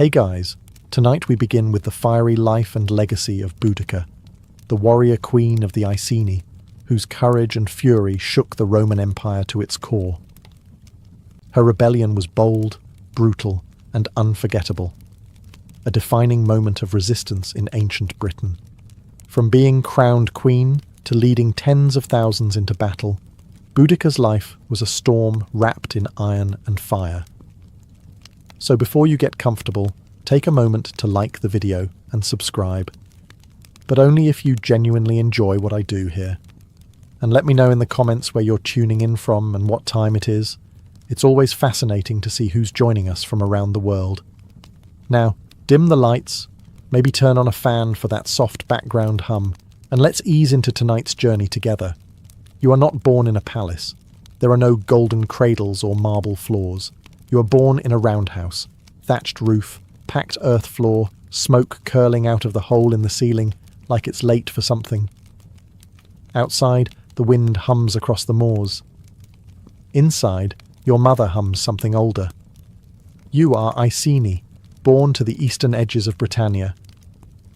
Hey guys, tonight we begin with the fiery life and legacy of Boudica, the warrior queen of the Iceni, whose courage and fury shook the Roman Empire to its core. Her rebellion was bold, brutal, and unforgettable, a defining moment of resistance in ancient Britain. From being crowned queen to leading tens of thousands into battle, Boudica's life was a storm wrapped in iron and fire. So before you get comfortable, take a moment to like the video and subscribe. But only if you genuinely enjoy what I do here. And let me know in the comments where you're tuning in from and what time it is. It's always fascinating to see who's joining us from around the world. Now, dim the lights, maybe turn on a fan for that soft background hum, and let's ease into tonight's journey together. You are not born in a palace. There are no golden cradles or marble floors. You are born in a roundhouse, thatched roof, packed earth floor, smoke curling out of the hole in the ceiling like it's late for something. Outside, the wind hums across the moors. Inside, your mother hums something older. You are Iceni, born to the eastern edges of Britannia,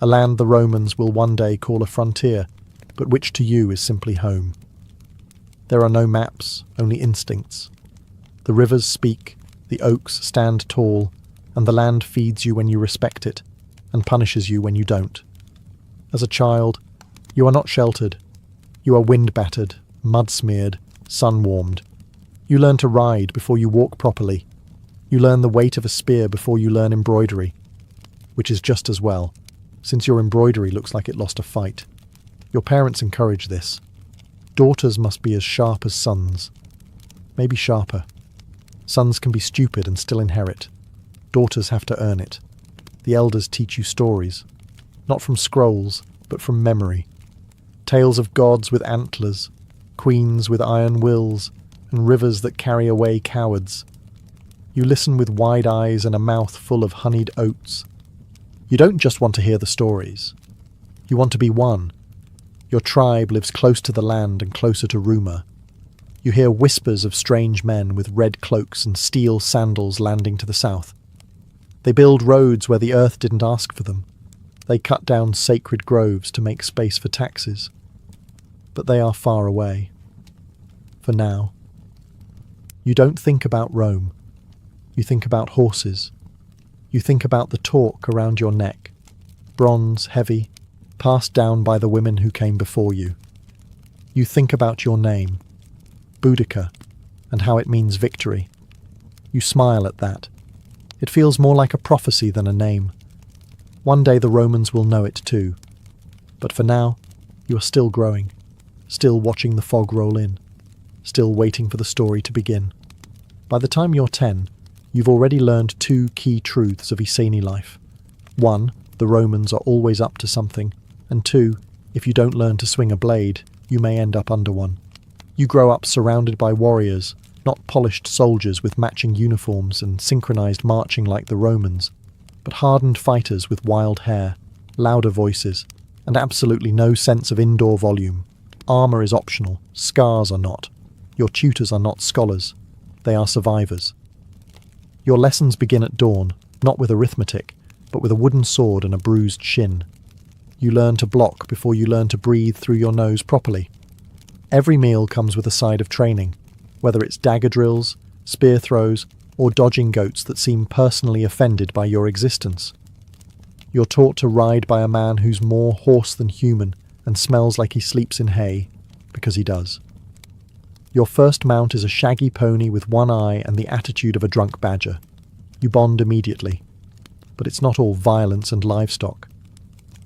a land the Romans will one day call a frontier, but which to you is simply home. There are no maps, only instincts. The rivers speak, the oaks stand tall, and the land feeds you when you respect it, and punishes you when you don't. As a child, you are not sheltered. You are wind-battered, mud-smeared, sun-warmed. You learn to ride before you walk properly. You learn the weight of a spear before you learn embroidery, which is just as well, since your embroidery looks like it lost a fight. Your parents encourage this. Daughters must be as sharp as sons, maybe sharper. Sons can be stupid and still inherit. Daughters have to earn it. The elders teach you stories, not from scrolls, but from memory. Tales of gods with antlers, queens with iron wills, and rivers that carry away cowards. You listen with wide eyes and a mouth full of honeyed oats. You don't just want to hear the stories. You want to be one. Your tribe lives close to the land and closer to rumour. You hear whispers of strange men with red cloaks and steel sandals landing to the south. They build roads where the earth didn't ask for them. They cut down sacred groves to make space for taxes. But they are far away. For now. You don't think about Rome. You think about horses. You think about the talk around your neck, bronze, heavy, passed down by the women who came before you. You think about your name, Boudica, and how it means victory. You smile at that. It feels more like a prophecy than a name. One day the Romans will know it too. But for now, you are still growing, still watching the fog roll in, still waiting for the story to begin. By the time you're 10, you've already learned two key truths of Iceni life. One, the Romans are always up to something, and two, if you don't learn to swing a blade, you may end up under one. You grow up surrounded by warriors, not polished soldiers with matching uniforms and synchronized marching like the Romans, but hardened fighters with wild hair, louder voices, and absolutely no sense of indoor volume. Armor is optional, scars are not. Your tutors are not scholars, they are survivors. Your lessons begin at dawn, not with arithmetic, but with a wooden sword and a bruised shin. You learn to block before you learn to breathe through your nose properly. Every meal comes with a side of training, whether it's dagger drills, spear throws, or dodging goats that seem personally offended by your existence. You're taught to ride by a man who's more horse than human and smells like he sleeps in hay, because he does. Your first mount is a shaggy pony with one eye and the attitude of a drunk badger. You bond immediately. But it's not all violence and livestock.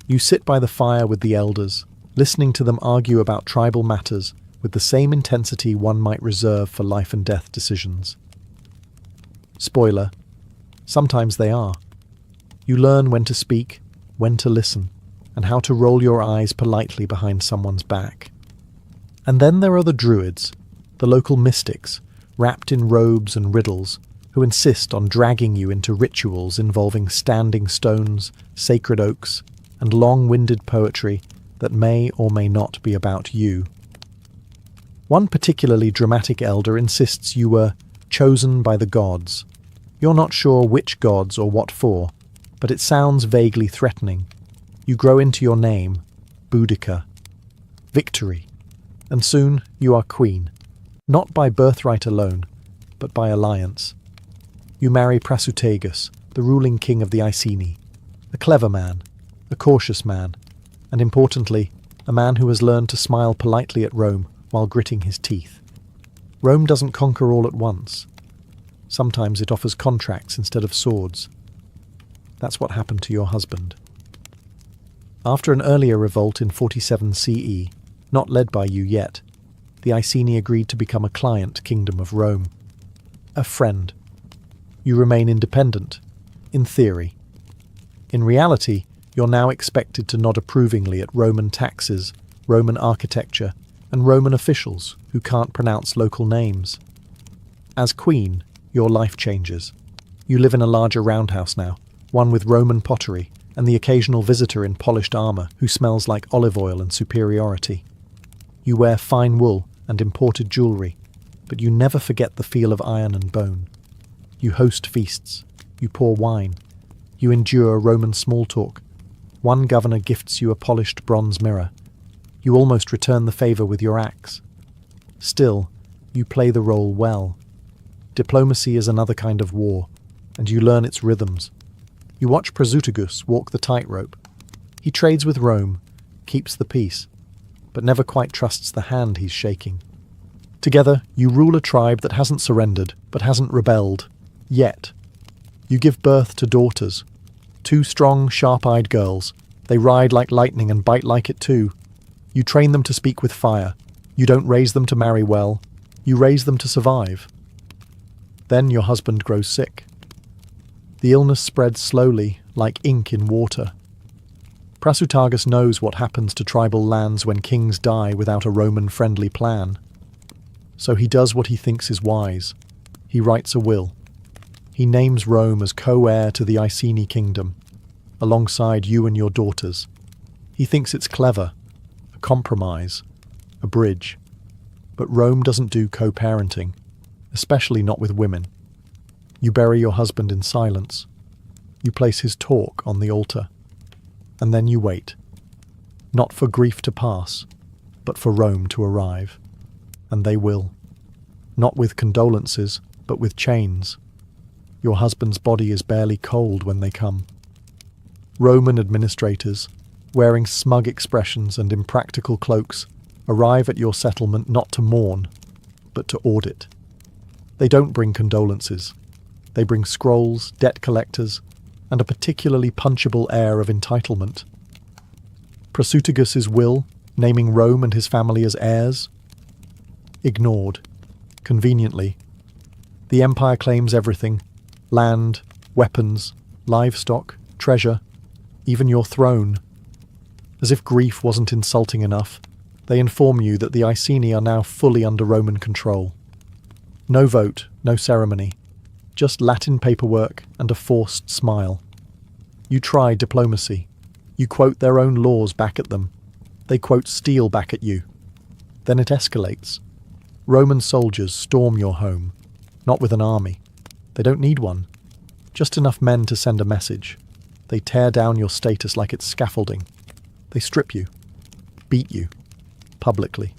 You sit by the fire with the elders, listening to them argue about tribal matters with the same intensity one might reserve for life and death decisions. Spoiler, sometimes they are. You learn when to speak, when to listen, and how to roll your eyes politely behind someone's back. And then there are the druids, the local mystics, wrapped in robes and riddles, who insist on dragging you into rituals involving standing stones, sacred oaks, and long-winded poetry that may or may not be about you. One particularly dramatic elder insists you were chosen by the gods. You're not sure which gods or what for, but it sounds vaguely threatening. You grow into your name, Boudica, victory, and soon you are queen, not by birthright alone, but by alliance. You marry Prasutagus, the ruling king of the Iceni, a clever man, a cautious man, and importantly, a man who has learned to smile politely at Rome while gritting his teeth. Rome doesn't conquer all at once. Sometimes it offers contracts instead of swords. That's what happened to your husband. After an earlier revolt in 47 CE, not led by you yet, the Iceni agreed to become a client kingdom of Rome. A friend. You remain independent, in theory. In reality, you're now expected to nod approvingly at Roman taxes, Roman architecture, and Roman officials who can't pronounce local names. As queen, your life changes. You live in a larger roundhouse now, one with Roman pottery, and the occasional visitor in polished armour who smells like olive oil and superiority. You wear fine wool and imported jewellery, but you never forget the feel of iron and bone. You host feasts, you pour wine, you endure Roman small talk. One governor gifts you a polished bronze mirror. You almost return the favour with your axe. Still, you play the role well. Diplomacy is another kind of war, and you learn its rhythms. You watch Prasutagus walk the tightrope. He trades with Rome, keeps the peace, but never quite trusts the hand he's shaking. Together, you rule a tribe that hasn't surrendered, but hasn't rebelled. Yet. You give birth to daughters. 2 strong, sharp-eyed girls. They ride like lightning and bite like it too. You train them to speak with fire. You don't raise them to marry well. You raise them to survive. Then your husband grows sick. The illness spreads slowly, like ink in water. Prasutagus knows what happens to tribal lands when kings die without a Roman-friendly plan. So he does what he thinks is wise. He writes a will. He names Rome as co-heir to the Iceni kingdom, alongside you and your daughters. He thinks it's clever, a compromise, a bridge. But Rome doesn't do co-parenting, especially not with women. You bury your husband in silence. You place his talk on the altar. And then you wait. Not for grief to pass, but for Rome to arrive. And they will. Not with condolences, but with chains. Your husband's body is barely cold when they come. Roman administrators, wearing smug expressions and impractical cloaks, arrive at your settlement not to mourn, but to audit. They don't bring condolences. They bring scrolls, debt collectors, and a particularly punchable air of entitlement. Prasutagus' will, naming Rome and his family as heirs? Ignored. Conveniently. The empire claims everything: land, weapons, livestock, treasure, even your throne. As if grief wasn't insulting enough, they inform you that the Iceni are now fully under Roman control. No vote, no ceremony, just Latin paperwork and a forced smile. You try diplomacy. You quote their own laws back at them. They quote steel back at you. Then it escalates. Roman soldiers storm your home, not with an army. They don't need one. Just enough men to send a message. They tear down your status like it's scaffolding. They strip you, beat you, publicly.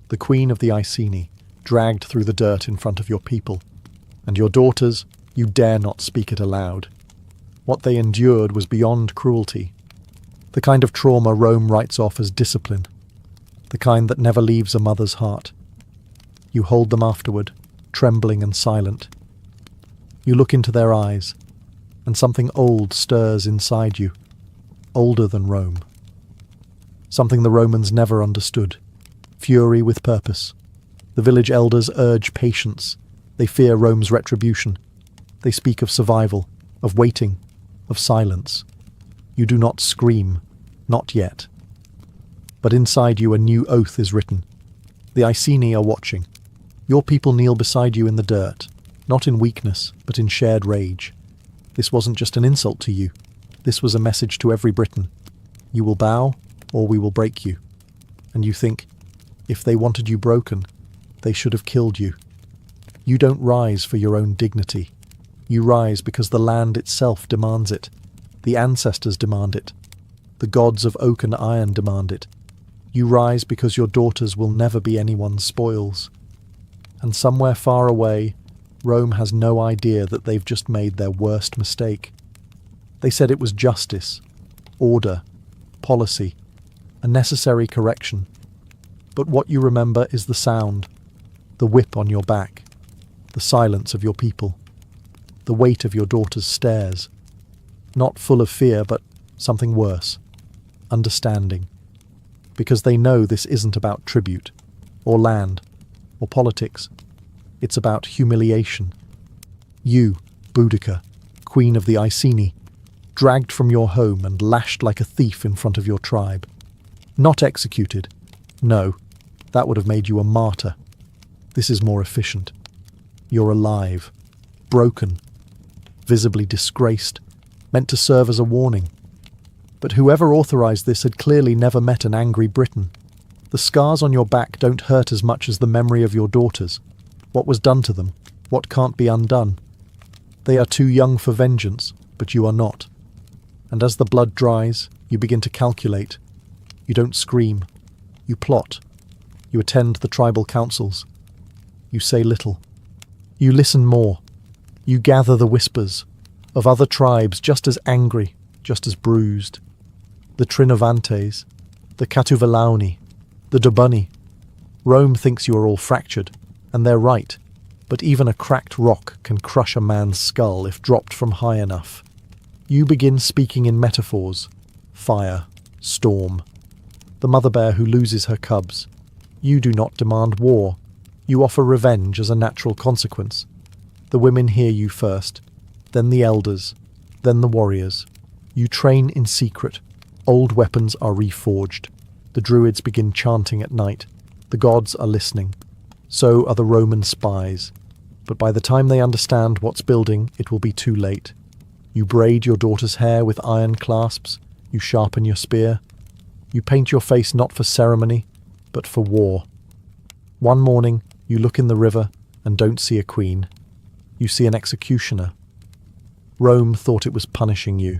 The queen of the Iceni, dragged through the dirt in front of your people. And your daughters, you dare not speak it aloud. What they endured was beyond cruelty. The kind of trauma Rome writes off as discipline. The kind that never leaves a mother's heart. You hold them afterward, trembling and silent. You look into their eyes, and something old stirs inside you, older than Rome. Something the Romans never understood. Fury with purpose. The village elders urge patience. They fear Rome's retribution. They speak of survival, of waiting, of silence. You do not scream, not yet. But inside you a new oath is written. The Iceni are watching. Your people kneel beside you in the dirt, not in weakness, but in shared rage. This wasn't just an insult to you. This was a message to every Briton. You will bow, or we will break you. And you think, if they wanted you broken, they should have killed you. You don't rise for your own dignity. You rise because the land itself demands it. The ancestors demand it. The gods of oak and iron demand it. You rise because your daughters will never be anyone's spoils. And somewhere far away, Rome has no idea that they've just made their worst mistake. They said it was justice, order, policy, a necessary correction. But what you remember is the sound, the whip on your back, the silence of your people, the weight of your daughter's stares. Not full of fear, but something worse, understanding. Because they know this isn't about tribute, or land, or politics. It's about humiliation. You, Boudica, queen of the Iceni, dragged from your home and lashed like a thief in front of your tribe. Not executed. No, that would have made you a martyr. This is more efficient. You're alive, broken, visibly disgraced, meant to serve as a warning. But whoever authorized this had clearly never met an angry Briton. The scars on your back don't hurt as much as the memory of your daughters, what was done to them, what can't be undone. They are too young for vengeance, but you are not. And as the blood dries, you begin to calculate. You don't scream. You plot. You attend the tribal councils. You say little. You listen more. You gather the whispers of other tribes just as angry, just as bruised. The Trinovantes, the Catuvalauni, the Dobunni. Rome thinks you are all fractured, and they're right, but even a cracked rock can crush a man's skull if dropped from high enough. You begin speaking in metaphors: fire, storm, the mother bear who loses her cubs. You do not demand war. You offer revenge as a natural consequence. The women hear you first, then the elders, then the warriors. You train in secret. Old weapons are reforged. The druids begin chanting at night. The gods are listening. So are the Roman spies. But by the time they understand what's building, it will be too late. You braid your daughter's hair with iron clasps. You sharpen your spear. You paint your face not for ceremony, but for war. One morning, you look in the river and don't see a queen. You see an executioner. Rome thought it was punishing you.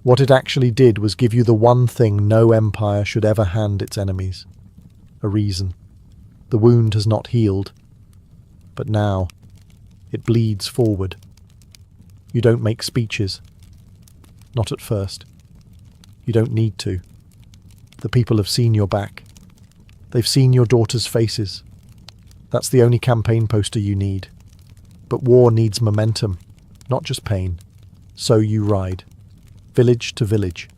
What it actually did was give you the one thing no empire should ever hand its enemies: a reason. The wound has not healed, but now it bleeds forward. You don't make speeches. Not at first. You don't need to. The people have seen your back. They've seen your daughters' faces. That's the only campaign poster you need. But war needs momentum, not just pain. So you ride. Village to village.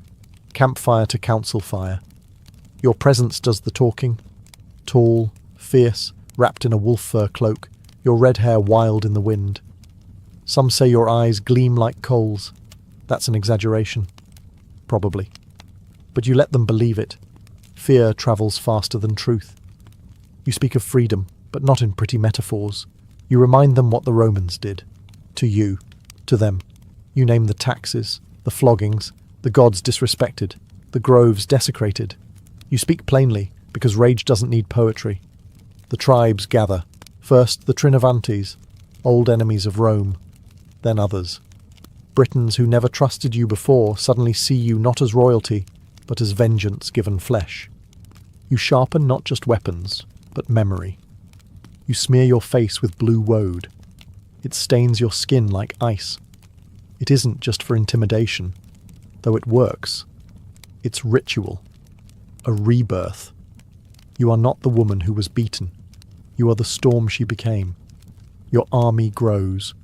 Campfire to council fire. Your presence does the talking. Tall, fierce, wrapped in a wolf fur cloak, your red hair wild in the wind. Some say your eyes gleam like coals. That's an exaggeration. Probably. But you let them believe it. Fear travels faster than truth. You speak of freedom, but not in pretty metaphors. You remind them what the Romans did. To you. To them. You name the taxes, the floggings, the gods disrespected, the groves desecrated. You speak plainly, because rage doesn't need poetry. The tribes gather. First the Trinovantes, old enemies of Rome, then others. Britons who never trusted you before suddenly see you not as royalty, but as vengeance given flesh. You sharpen not just weapons, but memory. You smear your face with blue woad. It stains your skin like ice. It isn't just for intimidation, though it works. It's ritual. A rebirth. You are not the woman who was beaten. You are the storm she became. Your army grows,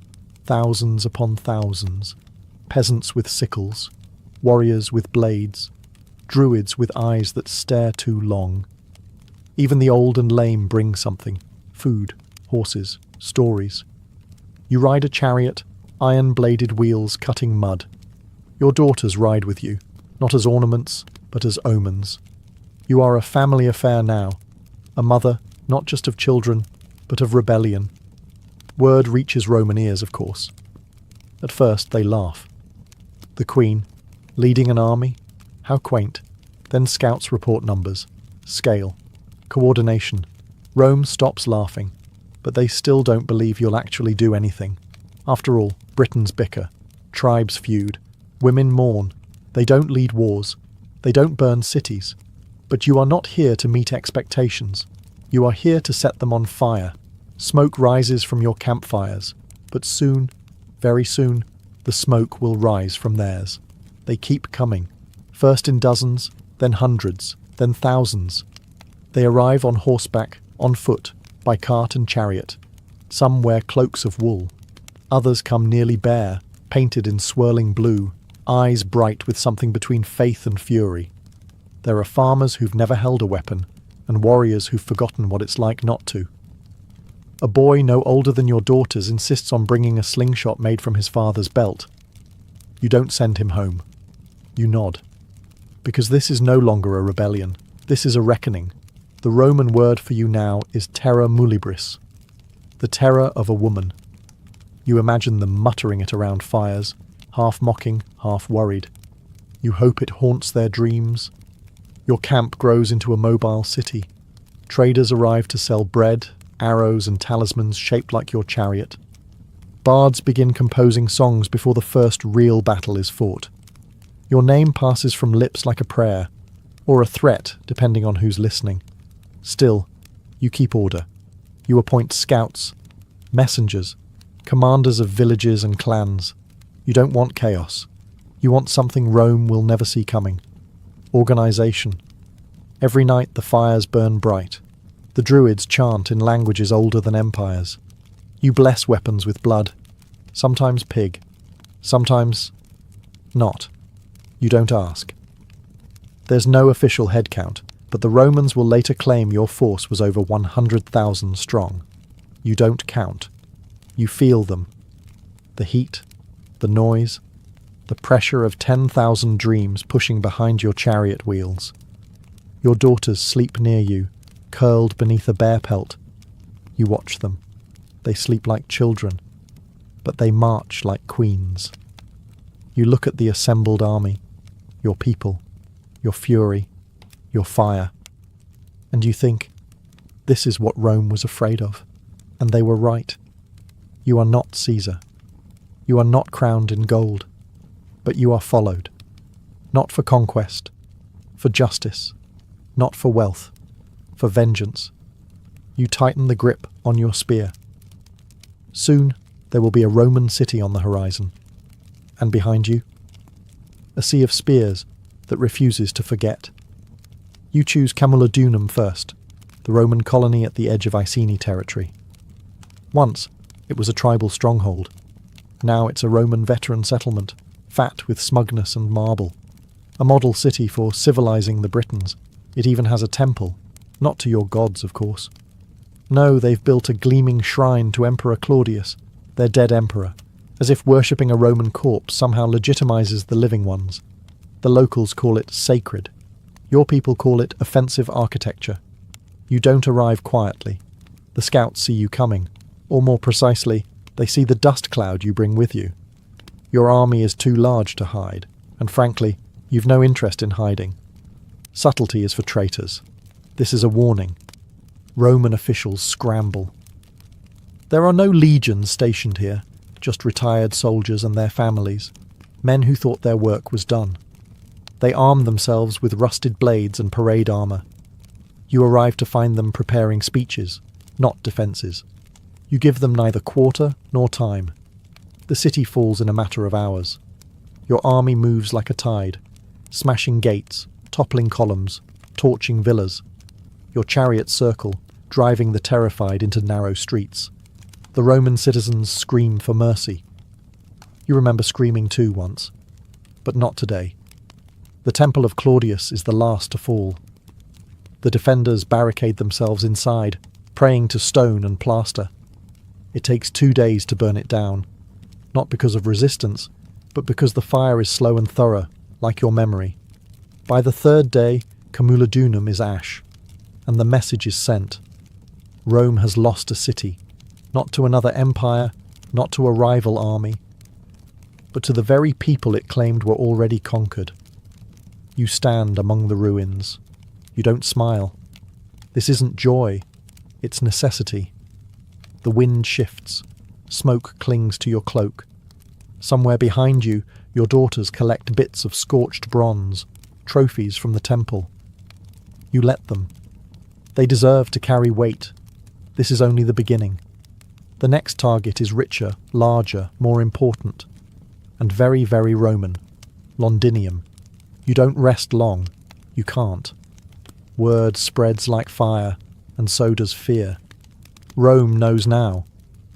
thousands upon thousands, peasants with sickles, warriors with blades, druids with eyes that stare too long. Even the old and lame bring something: food, horses, stories. You ride a chariot, iron-bladed wheels cutting mud. Your daughters ride with you, not as ornaments, but as omens. You are a family affair now, a mother not just of children, but of rebellion. Word reaches Roman ears, of course. At first they laugh. The Queen, leading an army? How quaint. Then scouts report numbers, scale, coordination. Rome stops laughing, but they still don't believe you'll actually do anything. After all, Britons bicker. Tribes feud. Women mourn. They don't lead wars. They don't burn cities. But you are not here to meet expectations. You are here to set them on fire. Smoke rises from your campfires. But soon, very soon, the smoke will rise from theirs. They keep coming. First in dozens, then hundreds, then thousands. They arrive on horseback, on foot, by cart and chariot. Some wear cloaks of wool. Others come nearly bare, painted in swirling blue, eyes bright with something between faith and fury. There are farmers who've never held a weapon, and warriors who've forgotten what it's like not to. A boy no older than your daughters insists on bringing a slingshot made from his father's belt. You don't send him home. You nod. Because this is no longer a rebellion. This is a reckoning. The Roman word for you now is terra muliebris, the terror of a woman. You imagine them muttering it around fires, half mocking, half worried. You hope it haunts their dreams. Your camp grows into a mobile city. Traders arrive to sell bread, arrows and talismans shaped like your chariot. Bards begin composing songs before the first real battle is fought. Your name passes from lips like a prayer, or a threat, depending on who's listening. Still, you keep order. You appoint scouts, messengers, commanders of villages and clans. You don't want chaos. You want something Rome will never see coming. Organization. Every night the fires burn bright. The druids chant in languages older than empires. You bless weapons with blood. Sometimes pig. Sometimes not. You don't ask. There's no official head count, but the Romans will later claim your force was over 100,000 strong. You don't count. You feel them. The heat, the noise, the pressure of 10,000 dreams pushing behind your chariot wheels. Your daughters sleep near you, curled beneath a bear pelt. You watch them. They sleep like children, but they march like queens. You look at the assembled army, your people, your fury, your fire, and you think, this is what Rome was afraid of, and they were right. You are not Caesar. You are not crowned in gold, but you are followed, not for conquest, for justice, not for wealth, for vengeance. You tighten the grip on your spear. Soon there will be a Roman city on the horizon, and behind you, a sea of spears that refuses to forget. You choose Camulodunum first, the Roman colony at the edge of Iceni territory. Once, it was a tribal stronghold. Now it's a Roman veteran settlement, fat with smugness and marble. A model city for civilizing the Britons. It even has a temple, not to your gods, of course. No, they've built a gleaming shrine to Emperor Claudius, their dead emperor, as if worshipping a Roman corpse somehow legitimizes the living ones. The locals call it sacred. Your people call it offensive architecture. You don't arrive quietly. The scouts see you coming, or more precisely, they see the dust cloud you bring with you. Your army is too large to hide, and frankly, you've no interest in hiding. Subtlety is for traitors. This is a warning. Roman officials scramble. There are no legions stationed here, just retired soldiers and their families, men who thought their work was done. They arm themselves with rusted blades and parade armour. You arrive to find them preparing speeches, not defences. You give them neither quarter nor time. The city falls in a matter of hours. Your army moves like a tide, smashing gates, toppling columns, torching villas. Your chariots circle, driving the terrified into narrow streets. The Roman citizens scream for mercy. You remember screaming too once, but not today. The temple of Claudius is the last to fall. The defenders barricade themselves inside, praying to stone and plaster. It takes 2 days to burn it down, not because of resistance, but because the fire is slow and thorough, like your memory. By the 3rd day, Camulodunum is ash, and the message is sent. Rome has lost a city, not to another empire, not to a rival army, but to the very people it claimed were already conquered. You stand among the ruins. You don't smile. This isn't joy, it's necessity. The wind shifts. Smoke clings to your cloak. Somewhere behind you, your daughters collect bits of scorched bronze, trophies from the temple. You let them. They deserve to carry weight. This is only the beginning. The next target is richer, larger, more important, and very, very Roman. Londinium. You don't rest long. You can't. Word spreads like fire, and so does fear. Rome knows now,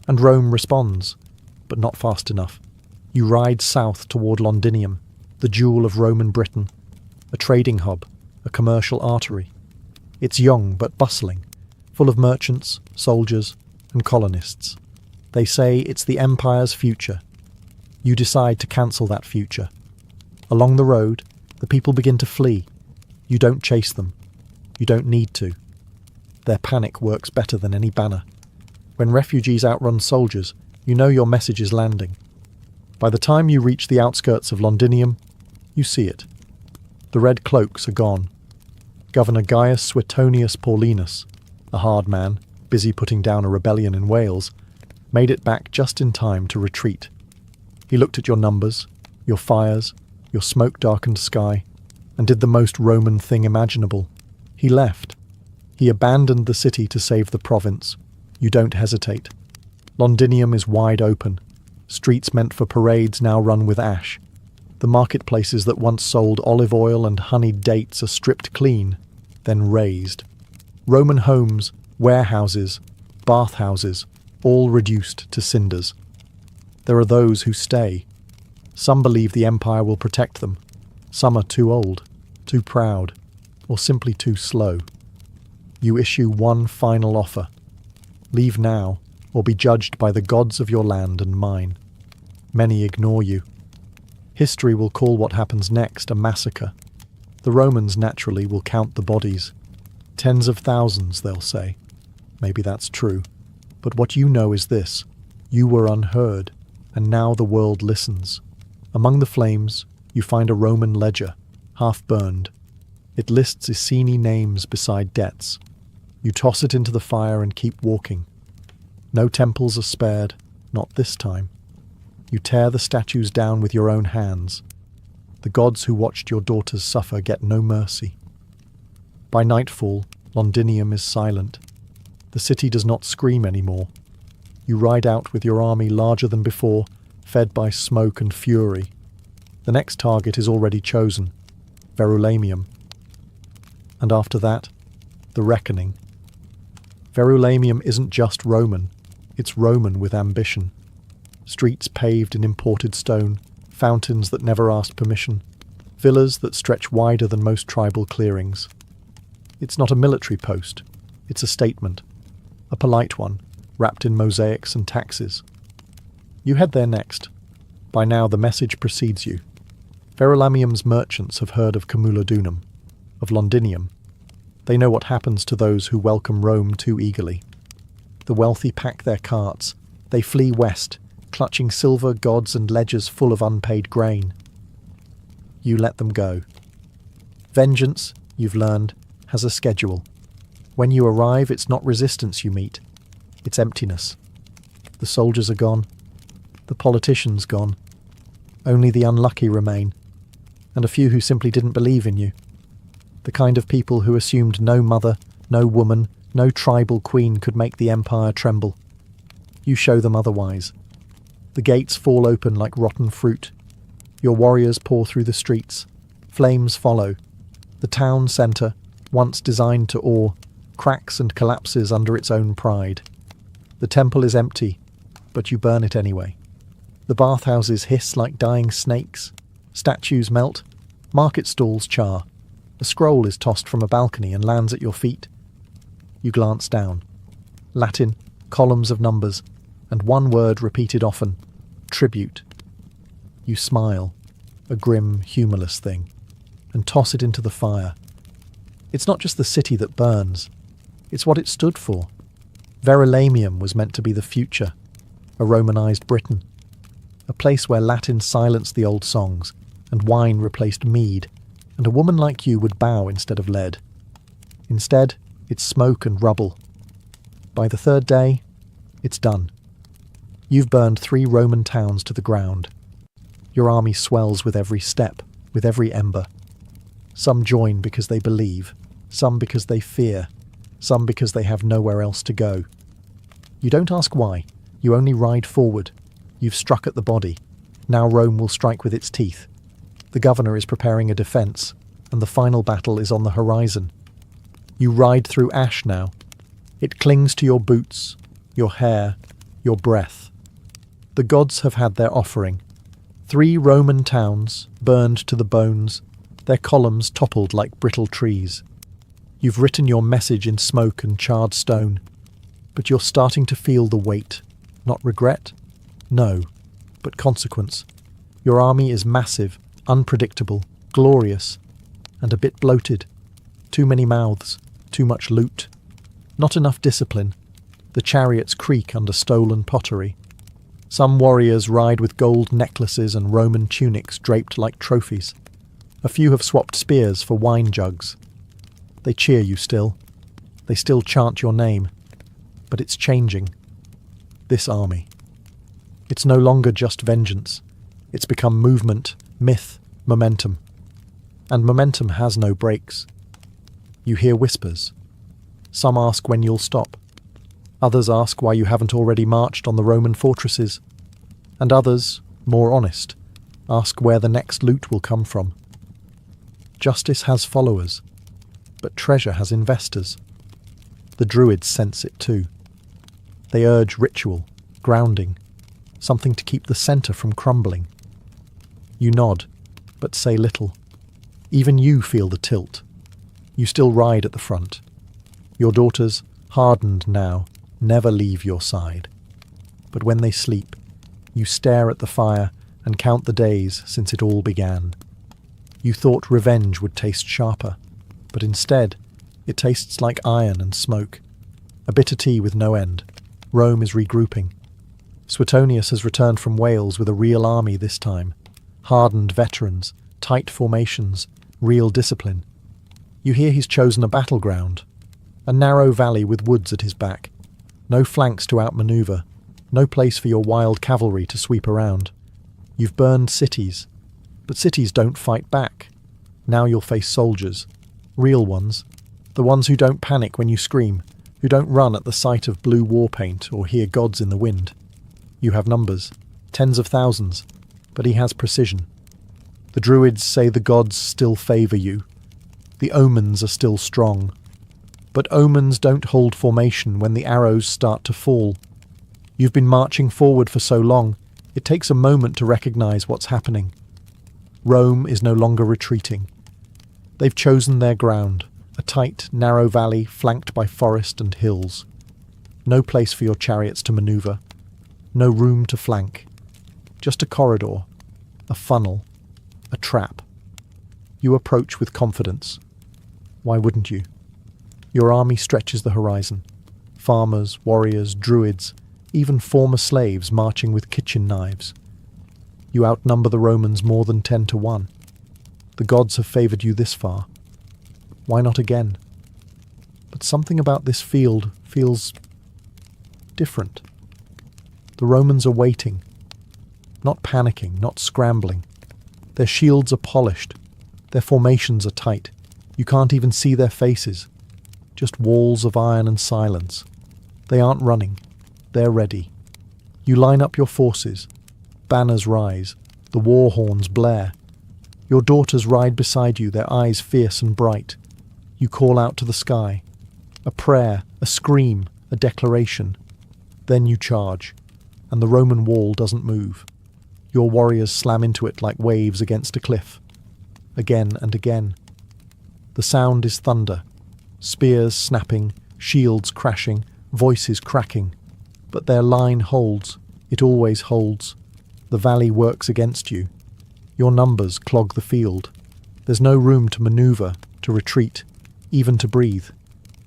and Rome responds, but not fast enough. You ride south toward Londinium, the jewel of Roman Britain, a trading hub, a commercial artery. It's young but bustling, full of merchants, soldiers, and colonists. They say it's the empire's future. You decide to cancel that future. Along the road, the people begin to flee. You don't chase them. You don't need to. Their panic works better than any banner. When refugees outrun soldiers, you know your message is landing. By the time you reach the outskirts of Londinium, you see it. The red cloaks are gone. Governor Gaius Suetonius Paulinus, a hard man, busy putting down a rebellion in Wales, made it back just in time to retreat. He looked at your numbers, your fires, your smoke-darkened sky, and did the most Roman thing imaginable. He left. He abandoned the city to save the province. You don't hesitate. Londinium is wide open. Streets meant for parades now run with ash. The marketplaces that once sold olive oil and honeyed dates are stripped clean, then razed. Roman homes, warehouses, bathhouses, all reduced to cinders. There are those who stay. Some believe the empire will protect them. Some are too old, too proud, or simply too slow. You issue one final offer. Leave now, or be judged by the gods of your land and mine. Many ignore you. History will call what happens next a massacre. The Romans naturally will count the bodies. Tens of thousands, they'll say. Maybe that's true. But what you know is this. You were unheard, and now the world listens. Among the flames, you find a Roman ledger, half burned. It lists Iceni names beside debts. You toss it into the fire and keep walking. No temples are spared, not this time. You tear the statues down with your own hands. The gods who watched your daughters suffer get no mercy. By nightfall, Londinium is silent. The city does not scream anymore. You ride out with your army larger than before, fed by smoke and fury. The next target is already chosen, Verulamium. And after that, the reckoning. Verulamium isn't just Roman, it's Roman with ambition. Streets paved in imported stone, fountains that never asked permission, villas that stretch wider than most tribal clearings. It's not a military post, it's a statement, a polite one, wrapped in mosaics and taxes. You head there next. By now the message precedes you. Verulamium's merchants have heard of Camulodunum, of Londinium. They know what happens to those who welcome Rome too eagerly. The wealthy pack their carts. They flee west, clutching silver gods and ledgers full of unpaid grain. You let them go. Vengeance, you've learned, has a schedule. When you arrive, it's not resistance you meet. It's emptiness. The soldiers are gone. The politicians gone. Only the unlucky remain, and a few who simply didn't believe in you. The kind of people who assumed no mother, no woman, no tribal queen could make the empire tremble. You show them otherwise. The gates fall open like rotten fruit. Your warriors pour through the streets. Flames follow. The town centre, once designed to awe, cracks and collapses under its own pride. The temple is empty, but you burn it anyway. The bathhouses hiss like dying snakes. Statues melt. Market stalls char. A scroll is tossed from a balcony and lands at your feet. You glance down. Latin, columns of numbers, and one word repeated often. Tribute. You smile, a grim, humourless thing, and toss it into the fire. It's not just the city that burns. It's what it stood for. Verulamium was meant to be the future, a Romanised Britain, a place where Latin silenced the old songs, and wine replaced mead, and a woman like you would bow instead of lead. Instead, it's smoke and rubble. By the third day, it's done. You've burned 3 Roman towns to the ground. Your army swells with every step, with every ember. Some join because they believe, some because they fear, some because they have nowhere else to go. You don't ask why, you only ride forward. You've struck at the body. Now Rome will strike with its teeth. The governor is preparing a defence, and the final battle is on the horizon. You ride through ash now. It clings to your boots, your hair, your breath. The gods have had their offering. 3 Roman towns, burned to the bones, their columns toppled like brittle trees. You've written your message in smoke and charred stone, but you're starting to feel the weight. Not regret? No, but consequence. Your army is massive, unpredictable, glorious, and a bit bloated. Too many mouths, too much loot. Not enough discipline. The chariots creak under stolen pottery. Some warriors ride with gold necklaces and Roman tunics draped like trophies. A few have swapped spears for wine jugs. They cheer you still. They still chant your name. But it's changing. This army. It's no longer just vengeance. It's become movement, myth, momentum. And momentum has no brakes. You hear whispers. Some ask when you'll stop. Others ask why you haven't already marched on the Roman fortresses. And others, more honest, ask where the next loot will come from. Justice has followers, but treasure has investors. The Druids sense it too. They urge ritual, grounding, something to keep the centre from crumbling. You nod, but say little. Even you feel the tilt. You still ride at the front. Your daughters, hardened now, never leave your side. But when they sleep, you stare at the fire and count the days since it all began. You thought revenge would taste sharper, but instead, it tastes like iron and smoke. A bitter tea with no end. Rome is regrouping. Suetonius has returned from Wales with a real army this time. Hardened veterans, tight formations, real discipline. You hear he's chosen a battleground. A narrow valley with woods at his back. No flanks to outmaneuver. No place for your wild cavalry to sweep around. You've burned cities, but cities don't fight back. Now you'll face soldiers. Real ones. The ones who don't panic when you scream, who don't run at the sight of blue war paint or hear gods in the wind. You have numbers, tens of thousands, but he has precision. The Druids say the gods still favour you. The omens are still strong. But omens don't hold formation when the arrows start to fall. You've been marching forward for so long, it takes a moment to recognise what's happening. Rome is no longer retreating. They've chosen their ground, a tight, narrow valley flanked by forest and hills. No place for your chariots to manoeuvre. No room to flank. Just a corridor, a funnel, a trap. You approach with confidence. Why wouldn't you? Your army stretches the horizon. Farmers, warriors, druids, even former slaves marching with kitchen knives. You outnumber the Romans more than 10 to 1. The gods have favoured you this far. Why not again? But something about this field feels different. The Romans are waiting, not panicking, not scrambling. Their shields are polished. Their formations are tight. You can't even see their faces. Just walls of iron and silence. They aren't running. They're ready. You line up your forces. Banners rise. The war horns blare. Your daughters ride beside you, their eyes fierce and bright. You call out to the sky. A prayer, a scream, a declaration. Then you charge, and the Roman wall doesn't move. Your warriors slam into it like waves against a cliff. Again and again. The sound is thunder. Spears snapping, shields crashing, voices cracking. But their line holds. It always holds. The valley works against you. Your numbers clog the field. There's no room to manoeuvre, to retreat, even to breathe.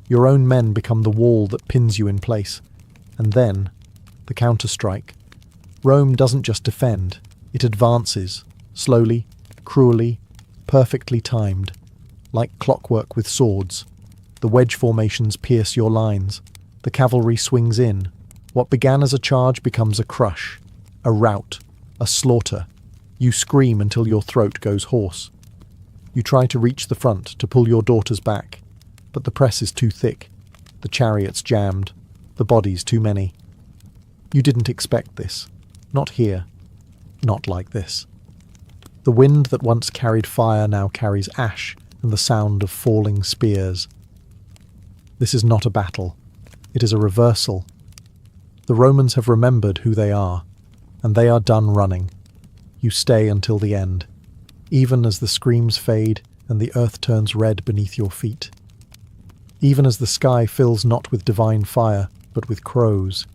Your own men become the wall that pins you in place. And then, the counterstrike. Rome doesn't just defend, it advances, slowly, cruelly, perfectly timed, like clockwork with swords. The wedge formations pierce your lines. The cavalry swings in. What began as a charge becomes a crush, a rout, a slaughter. You scream until your throat goes hoarse. You try to reach the front to pull your daughters back, but the press is too thick, the chariots jammed, the bodies too many. You didn't expect this. Not here. Not like this. The wind that once carried fire now carries ash and the sound of falling spears. This is not a battle. It is a reversal. The Romans have remembered who they are, and they are done running. You stay until the end, even as the screams fade and the earth turns red beneath your feet. Even as the sky fills not with divine fire, but with crows.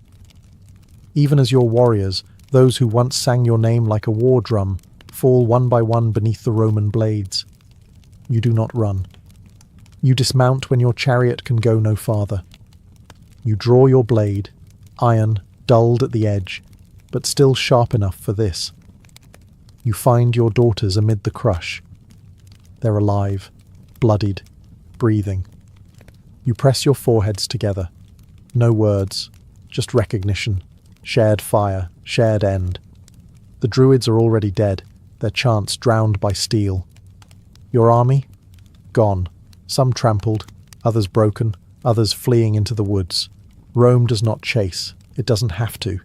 Even as your warriors, those who once sang your name like a war drum, fall one by one beneath the Roman blades. You do not run. You dismount when your chariot can go no farther. You draw your blade, iron, dulled at the edge, but still sharp enough for this. You find your daughters amid the crush. They're alive, bloodied, breathing. You press your foreheads together. No words, just recognition, shared fire, shared end. The Druids are already dead, their chants drowned by steel. Your army? Gone. Some trampled, others broken, others fleeing into the woods. Rome does not chase. It doesn't have to.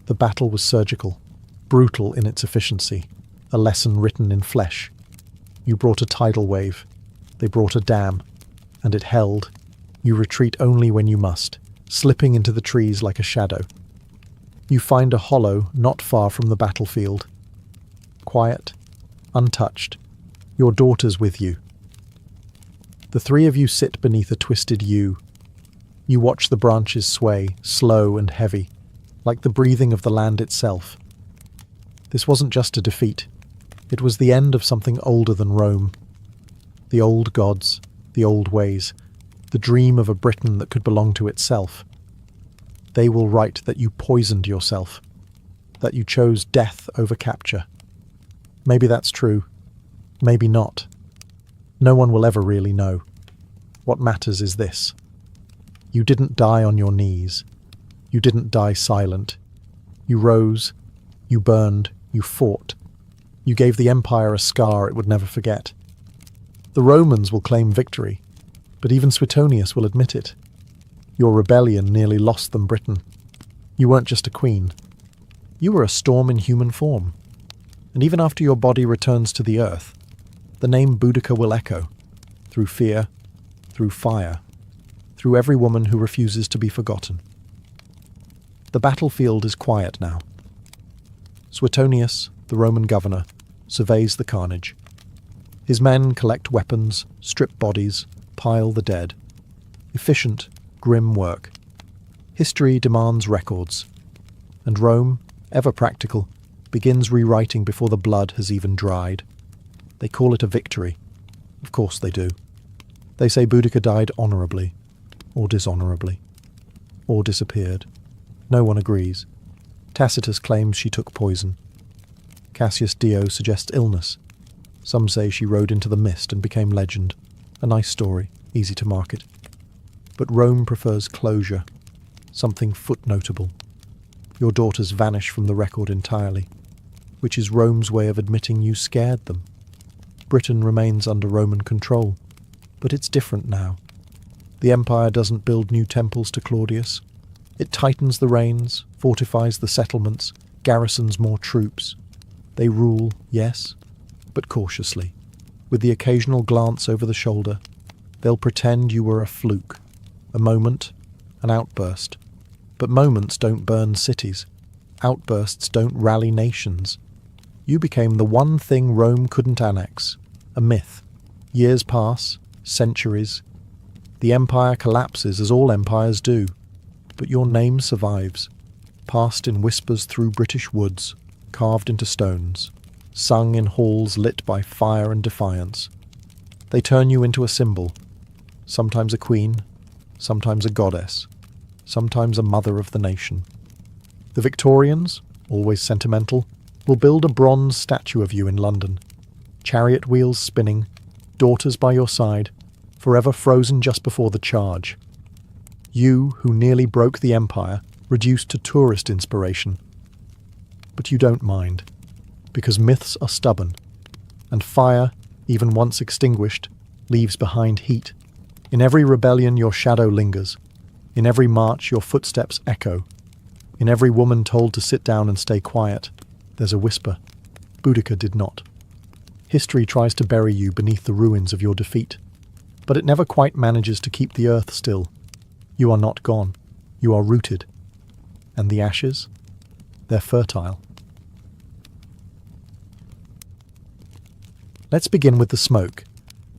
The battle was surgical, brutal in its efficiency, a lesson written in flesh. You brought a tidal wave. They brought a dam, and it held. You retreat only when you must, slipping into the trees like a shadow. You find a hollow not far from the battlefield. Quiet, untouched, your daughters with you. The three of you sit beneath a twisted yew. You watch the branches sway, slow and heavy, like the breathing of the land itself. This wasn't just a defeat. It was the end of something older than Rome. The old gods, the old ways, the dream of a Britain that could belong to itself. They will write that you poisoned yourself, that you chose death over capture. Maybe that's true. Maybe not. No one will ever really know. What matters is this. You didn't die on your knees. You didn't die silent. You rose, you burned, you fought. You gave the empire a scar it would never forget. The Romans will claim victory, but even Suetonius will admit it. Your rebellion nearly lost them Britain. You weren't just a queen. You were a storm in human form. And even after your body returns to the earth, the name Boudica will echo, through fear, through fire, through every woman who refuses to be forgotten. The battlefield is quiet now. Suetonius, the Roman governor, surveys the carnage. His men collect weapons, strip bodies, pile the dead. Efficient, grim work. History demands records. And Rome, ever practical, begins rewriting before the blood has even dried. They call it a victory. Of course they do. They say Boudica died honourably, or dishonourably, or disappeared. No one agrees. Tacitus claims she took poison. Cassius Dio suggests illness. Some say she rode into the mist and became legend. A nice story, easy to market. But Rome prefers closure, something footnotable. Your daughters vanish from the record entirely, which is Rome's way of admitting you scared them. Britain remains under Roman control, but it's different now. The empire doesn't build new temples to Claudius. It tightens the reins, fortifies the settlements, garrisons more troops. They rule, yes, but cautiously. With the occasional glance over the shoulder, they'll pretend you were a fluke, a moment, an outburst. But moments don't burn cities. Outbursts don't rally nations. You became the one thing Rome couldn't annex, a myth. Years pass, centuries. The empire collapses as all empires do, but your name survives, passed in whispers through British woods, carved into stones, sung in halls lit by fire and defiance. They turn you into a symbol, sometimes a queen, sometimes a goddess, sometimes a mother of the nation. The Victorians, always sentimental, will build a bronze statue of you in London. Chariot wheels spinning, daughters by your side, forever frozen just before the charge. You, who nearly broke the empire, reduced to tourist inspiration. But you don't mind. because myths are stubborn, and fire, even once extinguished, leaves behind heat. In every rebellion your shadow lingers. In every march your footsteps echo. In every woman told to sit down and stay quiet, there's a whisper. Boudica did not. History tries to bury you beneath the ruins of your defeat, but it never quite manages to keep the earth still. You are not gone. You are rooted. And the ashes? They're fertile. Let's begin with the smoke.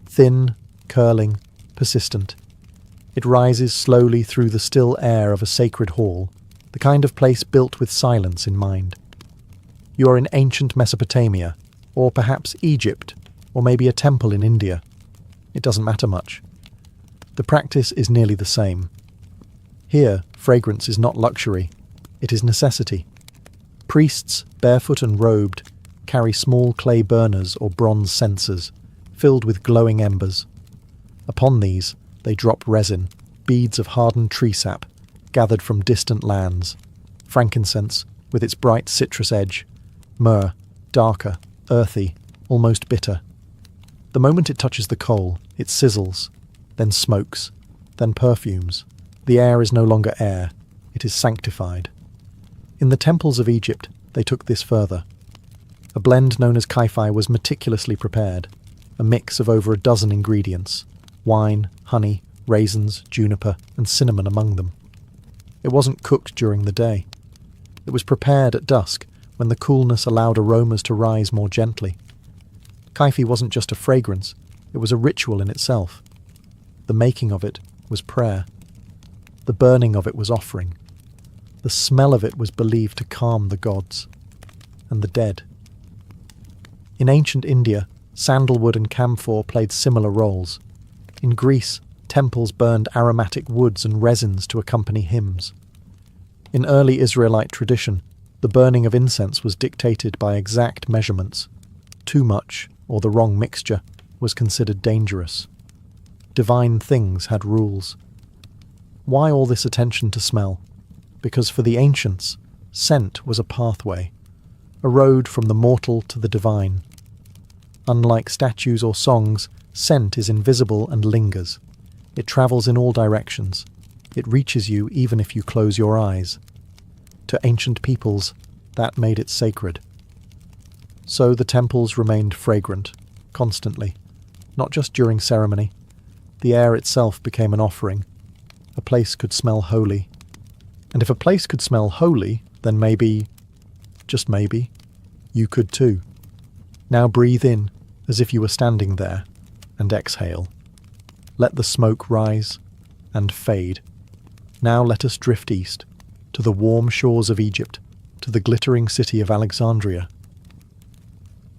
Thin, curling, persistent. It rises slowly through the still air of a sacred hall, the kind of place built with silence in mind. You are in ancient Mesopotamia, or perhaps Egypt, or maybe a temple in India. It doesn't matter much. The practice is nearly the same. Here, fragrance is not luxury, it is necessity. Priests, barefoot and robed, carry small clay burners or bronze censers, filled with glowing embers. Upon these, they drop resin, beads of hardened tree sap, gathered from distant lands, frankincense, with its bright citrus edge, myrrh, darker, earthy, almost bitter. The moment it touches the coal, it sizzles, then smokes, then perfumes. The air is no longer air, it is sanctified. In the temples of Egypt, they took this further. A blend known as kaifi was meticulously prepared, a mix of over a dozen ingredients, wine, honey, raisins, juniper, and cinnamon among them. It wasn't cooked during the day. It was prepared at dusk, when the coolness allowed aromas to rise more gently. Kaifi wasn't just a fragrance, it was a ritual in itself. The making of it was prayer. The burning of it was offering. The smell of it was believed to calm the gods and the dead. In ancient India, sandalwood and camphor played similar roles. In Greece, temples burned aromatic woods and resins to accompany hymns. In early Israelite tradition, the burning of incense was dictated by exact measurements. Too much, or the wrong mixture, was considered dangerous. Divine things had rules. Why all this attention to smell? Because for the ancients, scent was a pathway, a road from the mortal to the divine. Unlike statues or songs, scent is invisible and lingers. It travels in all directions. It reaches you even if you close your eyes. To ancient peoples, that made it sacred. So the temples remained fragrant, constantly, not just during ceremony. The air itself became an offering. A place could smell holy. And if a place could smell holy, then maybe, just maybe, you could too. Now breathe in, as if you were standing there, and exhale. Let the smoke rise and fade. Now let us drift east, to the warm shores of Egypt, to the glittering city of Alexandria.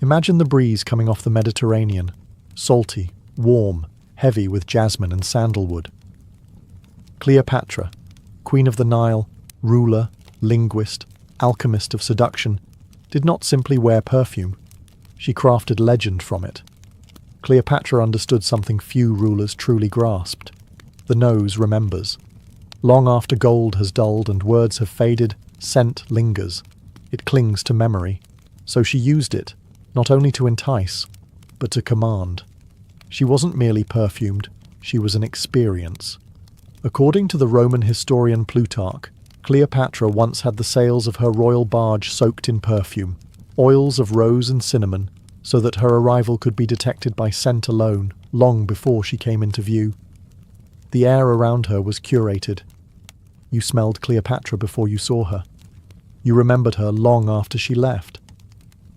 Imagine the breeze coming off the Mediterranean, salty, warm, heavy with jasmine and sandalwood. Cleopatra, Queen of the Nile, ruler, linguist, alchemist of seduction, did not simply wear perfume. She crafted legend from it. Cleopatra understood something few rulers truly grasped. The nose remembers. Long after gold has dulled and words have faded, scent lingers. It clings to memory. So she used it, not only to entice, but to command. She wasn't merely perfumed, she was an experience. According to the Roman historian Plutarch, Cleopatra once had the sails of her royal barge soaked in perfume, oils of rose and cinnamon, so that her arrival could be detected by scent alone, long before she came into view. The air around her was curated. You smelled Cleopatra before you saw her. You remembered her long after she left.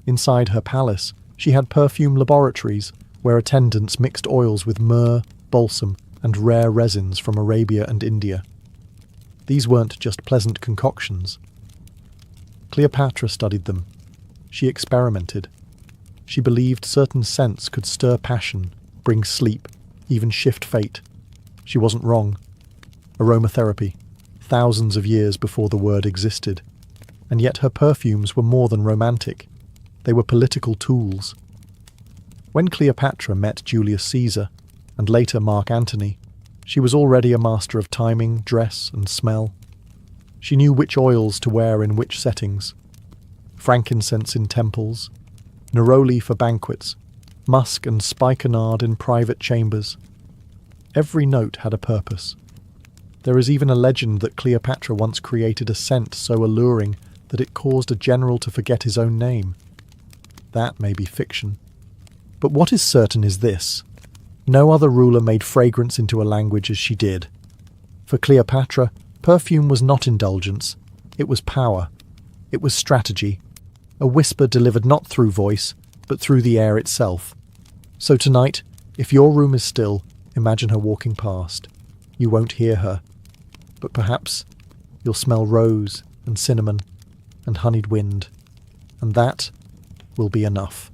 Inside her palace, she had perfume laboratories, where attendants mixed oils with myrrh, balsam, and rare resins from Arabia and India. These weren't just pleasant concoctions. Cleopatra studied them. She experimented. She believed certain scents could stir passion, bring sleep, even shift fate. She wasn't wrong. Aromatherapy, thousands of years before the word existed. And yet her perfumes were more than romantic. They were political tools. When Cleopatra met Julius Caesar, and later Mark Antony, she was already a master of timing, dress, and smell. She knew which oils to wear in which settings. Frankincense in temples, neroli for banquets, musk and spikenard in private chambers. Every note had a purpose. There is even a legend that Cleopatra once created a scent so alluring that it caused a general to forget his own name. That may be fiction. But what is certain is this: no other ruler made fragrance into a language as she did. For Cleopatra, perfume was not indulgence, it was power, it was strategy, a whisper delivered not through voice, but through the air itself. So tonight, if your room is still, imagine her walking past. You won't hear her, but perhaps you'll smell rose and cinnamon and honeyed wind, and that will be enough.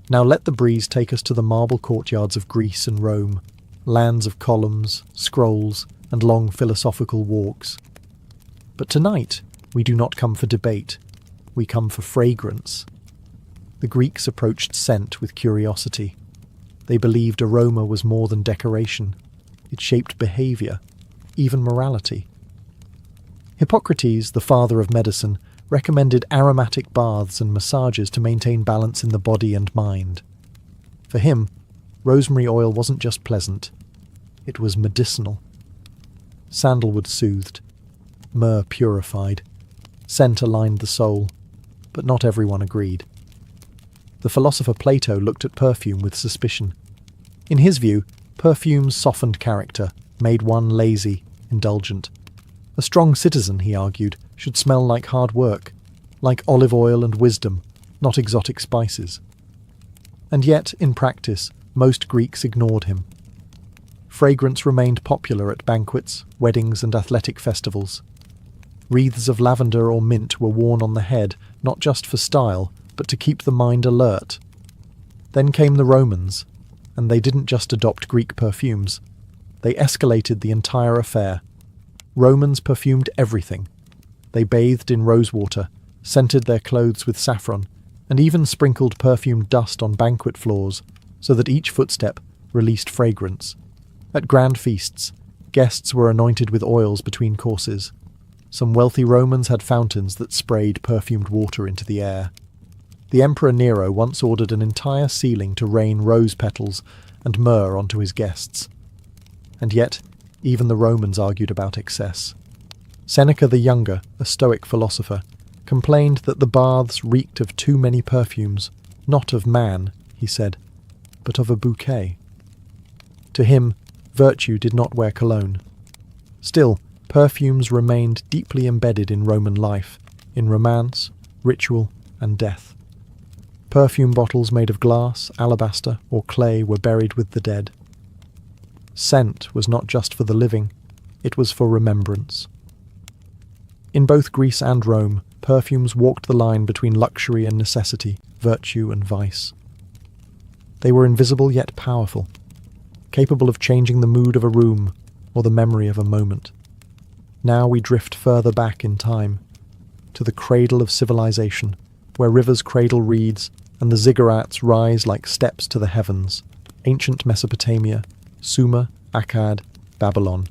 Now let the breeze take us to the marble courtyards of Greece and Rome, lands of columns, scrolls, and long philosophical walks. But tonight, we do not come for debate, we come for fragrance. The Greeks approached scent with curiosity. They believed aroma was more than decoration. It shaped behaviour, even morality. Hippocrates, the father of medicine, recommended aromatic baths and massages to maintain balance in the body and mind. For him, rosemary oil wasn't just pleasant, it was medicinal. Sandalwood soothed, myrrh purified, scent aligned the soul, but not everyone agreed. The philosopher Plato looked at perfume with suspicion. In his view, perfume softened character, made one lazy, indulgent. A strong citizen, he argued, should smell like hard work, like olive oil and wisdom, not exotic spices. And yet, in practice, most Greeks ignored him. Fragrance remained popular at banquets, weddings, and athletic festivals. Wreaths of lavender or mint were worn on the head, not just for style, but to keep the mind alert. Then came the Romans, and they didn't just adopt Greek perfumes. They escalated the entire affair. Romans perfumed everything. They bathed in rosewater, scented their clothes with saffron, and even sprinkled perfumed dust on banquet floors, so that each footstep released fragrance. At grand feasts, guests were anointed with oils between courses. Some wealthy Romans had fountains that sprayed perfumed water into the air. The Emperor Nero once ordered an entire ceiling to rain rose petals and myrrh onto his guests. And yet, even the Romans argued about excess. Seneca the Younger, a Stoic philosopher, complained that the baths reeked of too many perfumes, not of man, he said, but of a bouquet. To him, virtue did not wear cologne. Still, perfumes remained deeply embedded in Roman life, in romance, ritual, and death. Perfume bottles made of glass, alabaster, or clay were buried with the dead. Scent was not just for the living, it was for remembrance. In both Greece and Rome, perfumes walked the line between luxury and necessity, virtue and vice. They were invisible yet powerful, capable of changing the mood of a room or the memory of a moment. Now we drift further back in time, to the cradle of civilization, where rivers cradle reeds and the ziggurats rise like steps to the heavens, ancient Mesopotamia, Sumer, Akkad, Babylon.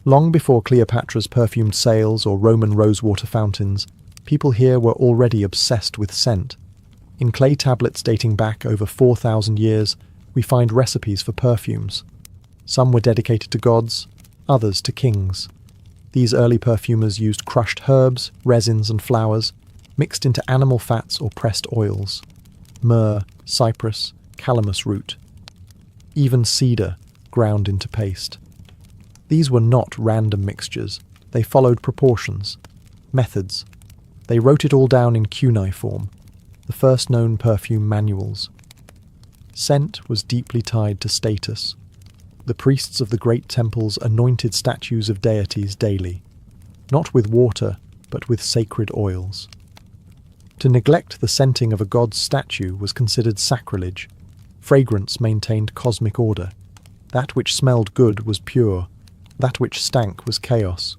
Long before Cleopatra's perfumed sails or Roman rosewater fountains, people here were already obsessed with scent. In clay tablets dating back over 4,000 years, we find recipes for perfumes. Some were dedicated to gods, others to kings. These early perfumers used crushed herbs, resins, and flowers, mixed into animal fats or pressed oils. Myrrh, cypress, calamus root. Even cedar, ground into paste. These were not random mixtures. They followed proportions, methods. They wrote it all down in cuneiform, the first known perfume manuals. Scent was deeply tied to status. The priests of the great temples anointed statues of deities daily, not with water, but with sacred oils. To neglect the scenting of a god's statue was considered sacrilege. Fragrance maintained cosmic order. That which smelled good was pure. That which stank was chaos.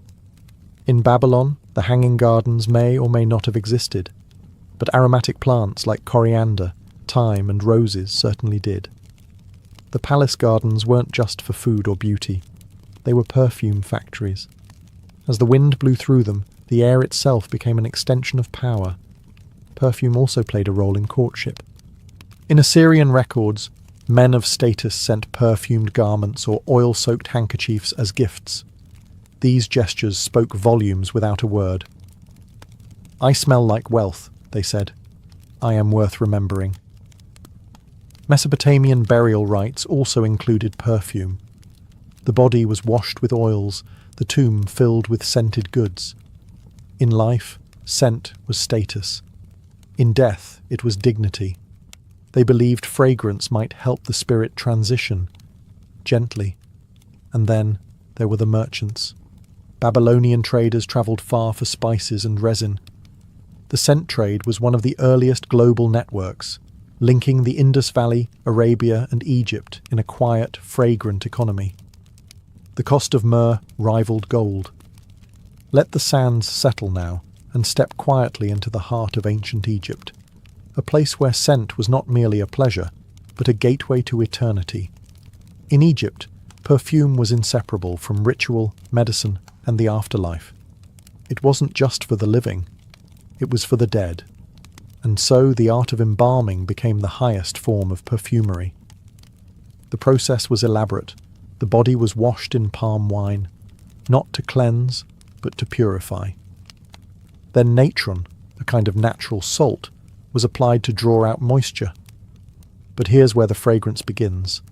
In Babylon, the hanging gardens may or may not have existed, but aromatic plants like coriander, thyme, and roses certainly did. The palace gardens weren't just for food or beauty. They were perfume factories. As the wind blew through them, the air itself became an extension of power. perfume also played a role in courtship. In Assyrian records, men of status sent perfumed garments or oil-soaked handkerchiefs as gifts. These gestures spoke volumes without a word. "I smell like wealth," they said. "I am worth remembering." Mesopotamian burial rites also included perfume. The body was washed with oils, the tomb filled with scented goods. In life, scent was status. In death, it was dignity. They believed fragrance might help the spirit transition, gently. And then there were the merchants. Babylonian traders travelled far for spices and resin. The scent trade was one of the earliest global networks, linking the Indus Valley, Arabia, and Egypt in a quiet, fragrant economy. The cost of myrrh rivaled gold. Let the sands settle now, and step quietly into the heart of ancient Egypt, a place where scent was not merely a pleasure, but a gateway to eternity. In Egypt, perfume was inseparable from ritual, medicine, and the afterlife. It wasn't just for the living, it was for the dead. And so the art of embalming became the highest form of perfumery. The process was elaborate. The body was washed in palm wine, not to cleanse, but to purify. Then natron, a kind of natural salt, was applied to draw out moisture. But here's where the fragrance begins.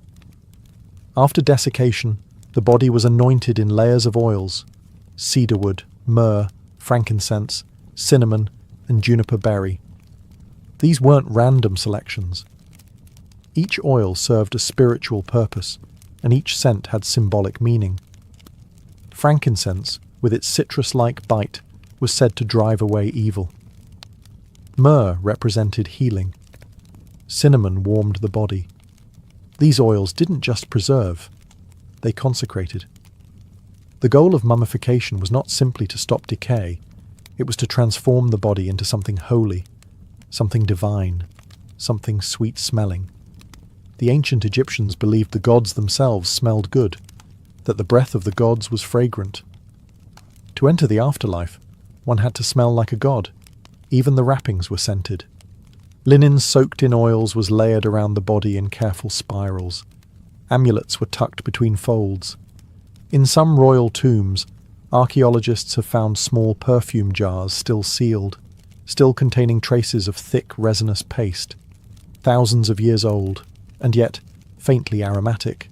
After desiccation, the body was anointed in layers of oils: cedarwood, myrrh, frankincense, cinnamon, and juniper berry. These weren't random selections. Each oil served a spiritual purpose, and each scent had symbolic meaning. Frankincense, with its citrus-like bite, was said to drive away evil. Myrrh represented healing. Cinnamon warmed the body. These oils didn't just preserve, they consecrated. The goal of mummification was not simply to stop decay, it was to transform the body into something holy, something divine, something sweet-smelling. The ancient Egyptians believed the gods themselves smelled good, that the breath of the gods was fragrant. To enter the afterlife, one had to smell like a god. Even the wrappings were scented. Linen soaked in oils was layered around the body in careful spirals. Amulets were tucked between folds. In some royal tombs, archaeologists have found small perfume jars still sealed, still containing traces of thick resinous paste, thousands of years old, and yet faintly aromatic.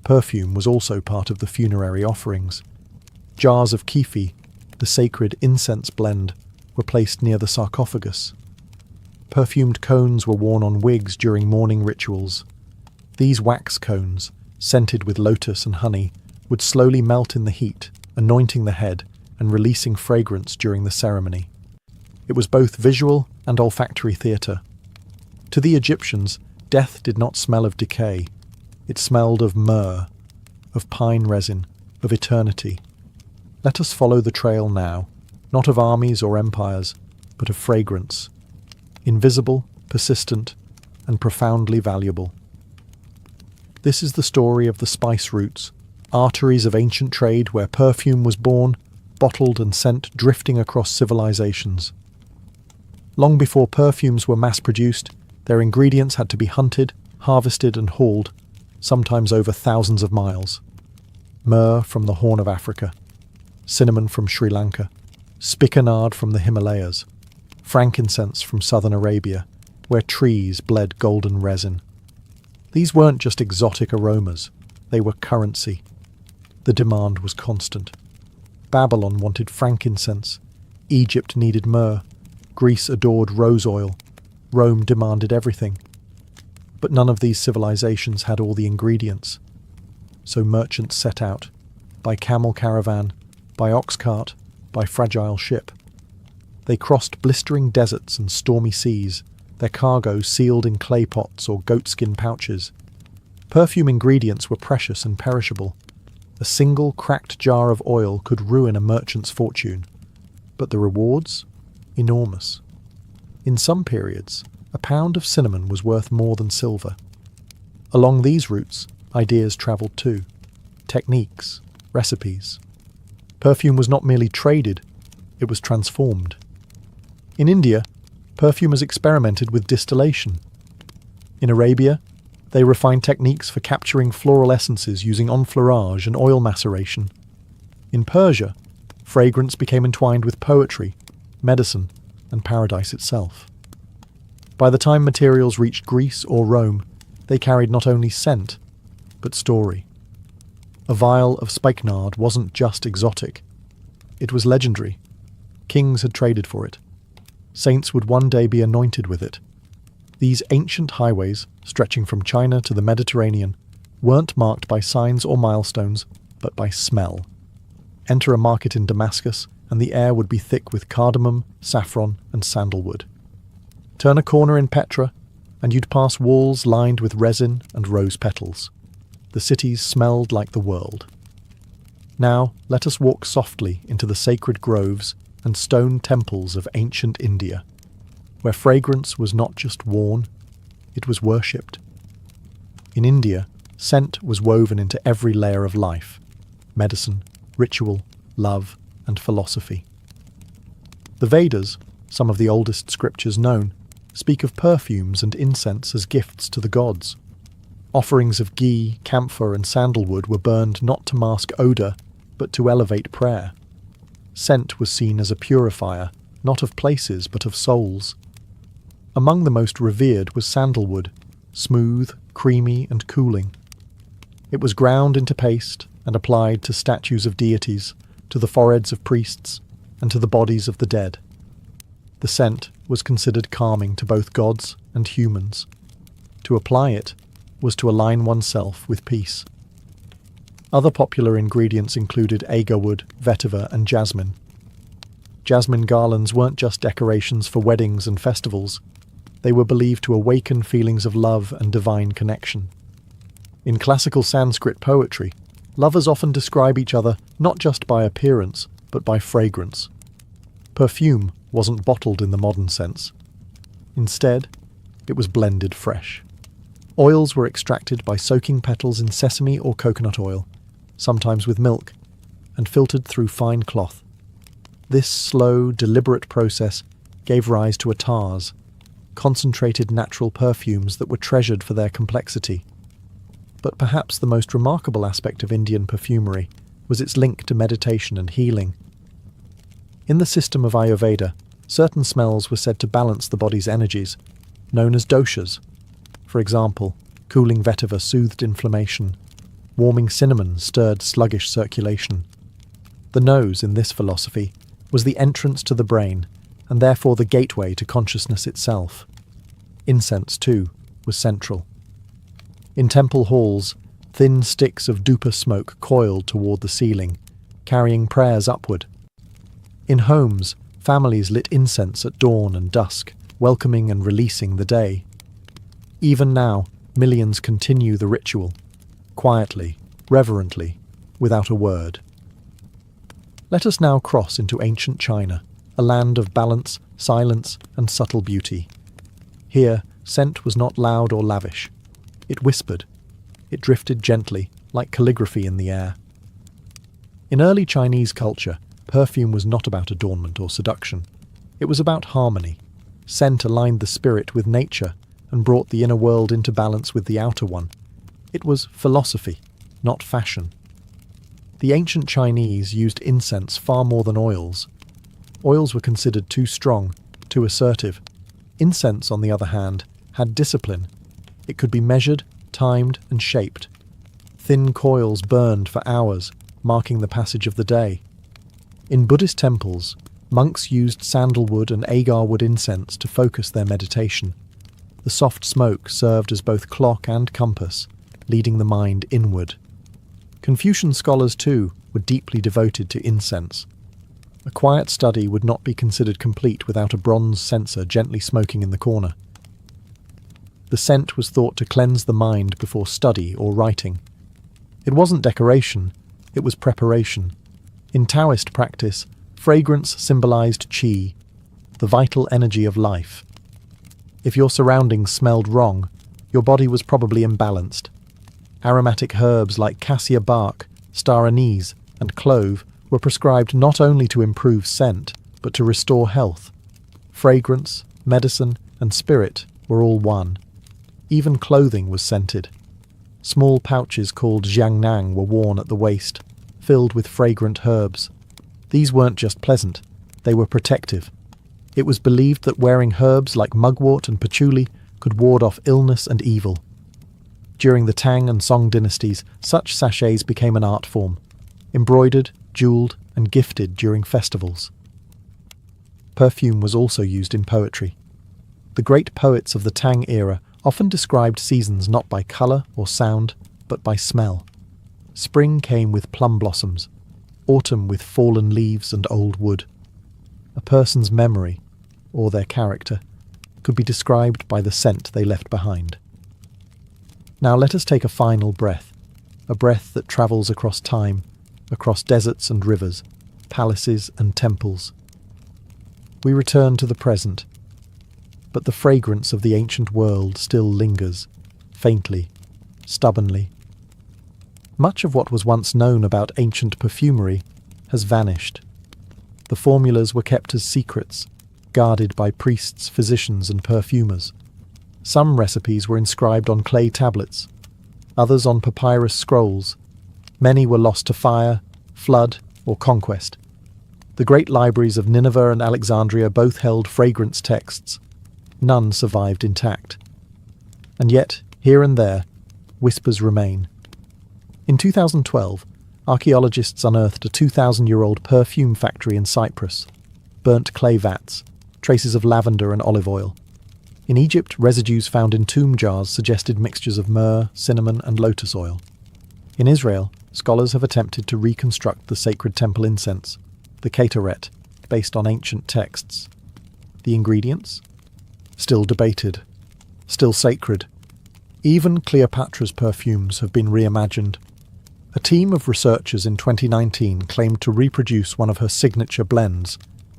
Perfume was also part of the funerary offerings. Jars of kefi, the sacred incense blend, were placed near the sarcophagus. Perfumed cones were worn on wigs during mourning rituals. These wax cones, scented with lotus and honey, would slowly melt in the heat, anointing the head and releasing fragrance during the ceremony. It was both visual and olfactory theatre. To the Egyptians, death did not smell of decay. It smelled of myrrh, of pine resin, of eternity. Let us follow the trail now, not of armies or empires, but of fragrance, invisible, persistent, and profoundly valuable. This is the story of the spice routes, arteries of ancient trade where perfume was born, bottled and sent drifting across civilizations. Long before perfumes were mass-produced, their ingredients had to be hunted, harvested and hauled, sometimes over thousands of miles. Myrrh from the Horn of Africa, cinnamon from Sri Lanka, spikenard from the Himalayas, frankincense from southern Arabia, where trees bled golden resin. These weren't just exotic aromas, they were currency. The demand was constant. Babylon wanted frankincense, Egypt needed myrrh, Greece adored rose oil, Rome demanded everything. But none of these civilizations had all the ingredients. So merchants set out, by camel caravan, by ox cart, by fragile ship. They crossed blistering deserts and stormy seas, their cargo sealed in clay pots or goatskin pouches. Perfume ingredients were precious and perishable. A single cracked jar of oil could ruin a merchant's fortune. But the rewards? Enormous. In some periods, a pound of cinnamon was worth more than silver. Along these routes, ideas travelled too. Techniques, recipes. Perfume was not merely traded, it was transformed. In India, perfumers experimented with distillation. In Arabia, they refined techniques for capturing floral essences using enfleurage and oil maceration. In Persia, fragrance became entwined with poetry, medicine, and paradise itself. By the time materials reached Greece or Rome, they carried not only scent, but story. A vial of spikenard wasn't just exotic. It was legendary. Kings had traded for it. Saints would one day be anointed with it. These ancient highways, stretching from China to the Mediterranean, weren't marked by signs or milestones, but by smell. Enter a market in Damascus, and the air would be thick with cardamom, saffron, and sandalwood. Turn a corner in Petra, and you'd pass walls lined with resin and rose petals. The cities smelled like the world. Now, let us walk softly into the sacred groves and stone temples of ancient India, where fragrance was not just worn, it was worshipped. In India, scent was woven into every layer of life: medicine, ritual, love, and philosophy. The Vedas, some of the oldest scriptures known, speak of perfumes and incense as gifts to the gods. Offerings of ghee, camphor, and sandalwood were burned not to mask odour, but to elevate prayer. Scent was seen as a purifier, not of places but of souls. Among the most revered was sandalwood, smooth, creamy, and cooling. It was ground into paste and applied to statues of deities, to the foreheads of priests, and to the bodies of the dead. The scent was considered calming to both gods and humans. To apply it was to align oneself with peace. Other popular ingredients included agarwood, vetiver, and jasmine. Jasmine garlands weren't just decorations for weddings and festivals. They were believed to awaken feelings of love and divine connection. In classical Sanskrit poetry, lovers often describe each other not just by appearance, but by fragrance. Perfume wasn't bottled in the modern sense. Instead, it was blended fresh. Oils were extracted by soaking petals in sesame or coconut oil, sometimes with milk, and filtered through fine cloth. This slow, deliberate process gave rise to attars, concentrated natural perfumes that were treasured for their complexity. But perhaps the most remarkable aspect of Indian perfumery was its link to meditation and healing. In the system of Ayurveda, certain smells were said to balance the body's energies, known as doshas. For example, cooling vetiver soothed inflammation, warming cinnamon stirred sluggish circulation. The nose, in this philosophy, was the entrance to the brain, and therefore the gateway to consciousness itself. Incense, too, was central. In temple halls, thin sticks of dhupa smoke coiled toward the ceiling, carrying prayers upward. In homes, families lit incense at dawn and dusk, welcoming and releasing the day. Even now, millions continue the ritual, quietly, reverently, without a word. Let us now cross into ancient China, a land of balance, silence, and subtle beauty. Here, scent was not loud or lavish. It whispered. It drifted gently, like calligraphy in the air. In early Chinese culture, perfume was not about adornment or seduction. It was about harmony. Scent aligned the spirit with nature and brought the inner world into balance with the outer one. It was philosophy, not fashion. The ancient Chinese used incense far more than oils. Oils were considered too strong, too assertive. Incense, on the other hand, had discipline. It could be measured, timed, and shaped. Thin coils burned for hours, marking the passage of the day. In Buddhist temples, monks used sandalwood and agarwood incense to focus their meditation. The soft smoke served as both clock and compass, leading the mind inward. Confucian scholars, too, were deeply devoted to incense. A quiet study would not be considered complete without a bronze censer gently smoking in the corner. The scent was thought to cleanse the mind before study or writing. It wasn't decoration, it was preparation. In Taoist practice, fragrance symbolized qi, the vital energy of life. If your surroundings smelled wrong, your body was probably imbalanced. Aromatic herbs like cassia bark, star anise, and clove were prescribed not only to improve scent, but to restore health. Fragrance, medicine, and spirit were all one. Even clothing was scented. Small pouches called jiangnang were worn at the waist, filled with fragrant herbs. These weren't just pleasant, they were protective. It was believed that wearing herbs like mugwort and patchouli could ward off illness and evil. During the Tang and Song dynasties, such sachets became an art form, embroidered, jewelled, and gifted during festivals. Perfume was also used in poetry. The great poets of the Tang era often described seasons not by colour or sound, but by smell. Spring came with plum blossoms, autumn with fallen leaves and old wood. A person's memory, or their character, could be described by the scent they left behind. Now let us take a final breath, a breath that travels across time, across deserts and rivers, palaces and temples. We return to the present, but the fragrance of the ancient world still lingers, faintly, stubbornly. Much of what was once known about ancient perfumery has vanished. The formulas were kept as secrets, guarded by priests, physicians, and perfumers. Some recipes were inscribed on clay tablets, others on papyrus scrolls. Many were lost to fire, flood, or conquest. The great libraries of Nineveh and Alexandria both held fragrance texts. None survived intact. And yet, here and there, whispers remain. In 2012, archaeologists unearthed a 2,000-year-old perfume factory in Cyprus, burnt clay vats, traces of lavender and olive oil. In Egypt, residues found in tomb jars suggested mixtures of myrrh, cinnamon, and lotus oil. In Israel, scholars have attempted to reconstruct the sacred temple incense, the Ketoret, based on ancient texts. The ingredients? Still debated, still sacred. Even Cleopatra's perfumes have been reimagined. A team of researchers in 2019 claimed to reproduce one of her signature blends,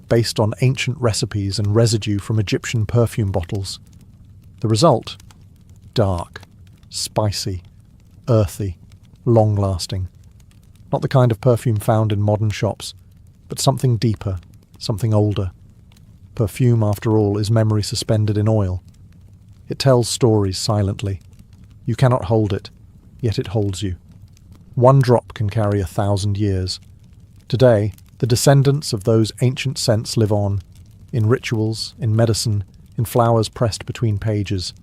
based on ancient recipes and residue from Egyptian perfume bottles. The result? Dark, spicy, earthy, long-lasting. Not the kind of perfume found in modern shops, but something deeper, something older. Perfume, after all, is memory suspended in oil. It tells stories silently. You cannot hold it, yet it holds you. One drop can carry 1,000 years. Today, the descendants of those ancient scents live on, in rituals, in medicine, in flowers pressed between pages.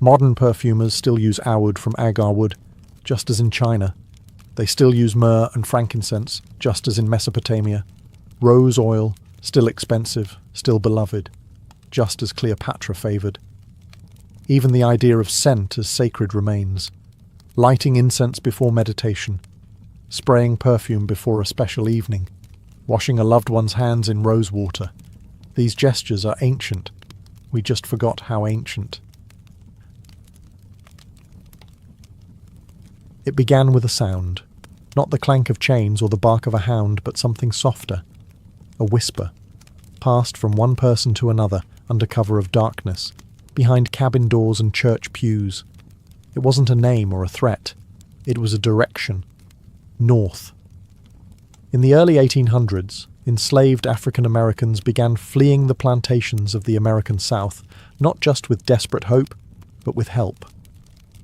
Modern perfumers still use oud from agar wood, just as in China. They still use myrrh and frankincense, just as in Mesopotamia. Rose oil, still expensive, still beloved, just as Cleopatra favoured. Even the idea of scent as sacred remains. Lighting incense before meditation, spraying perfume before a special evening, washing a loved one's hands in rose water. These gestures are ancient. We just forgot how ancient. It began with a sound, not the clank of chains or the bark of a hound, but something softer, a whisper, passed from one person to another under cover of darkness, behind cabin doors and church pews. It wasn't a name or a threat. It was a direction. North. In the early 1800s, enslaved African Americans began fleeing the plantations of the American South, not just with desperate hope, but with help.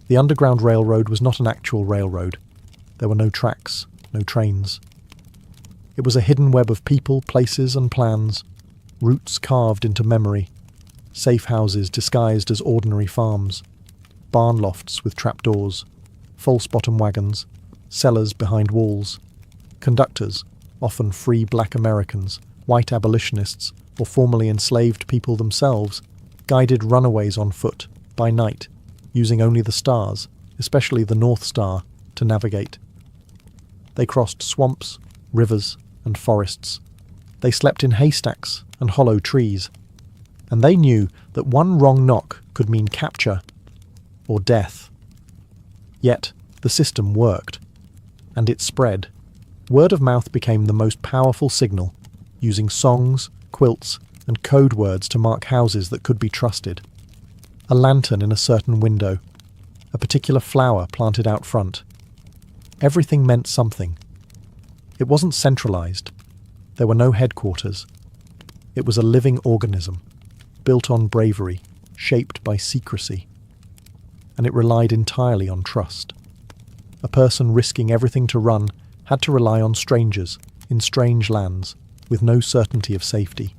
The Underground Railroad was not an actual railroad. There were no tracks, no trains. It was a hidden web of people, places, and plans, routes carved into memory, safe houses disguised as ordinary farms, barn lofts with trapdoors, false-bottom wagons, cellars behind walls, conductors, often free black Americans, white abolitionists, or formerly enslaved people themselves, guided runaways on foot, by night, using only the stars, especially the North Star, to navigate. They crossed swamps, rivers, and forests. They slept in haystacks and hollow trees. And they knew that one wrong knock could mean capture or death. Yet, the system worked. And it spread. Word of mouth became the most powerful signal, using songs, quilts, and code words to mark houses that could be trusted. A lantern in a certain window, a particular flower planted out front. Everything meant something. It wasn't centralized. There were no headquarters. It was a living organism. built on bravery, shaped by secrecy. And it relied entirely on trust. A person risking everything to run had to rely on strangers, in strange lands, with no certainty of safety.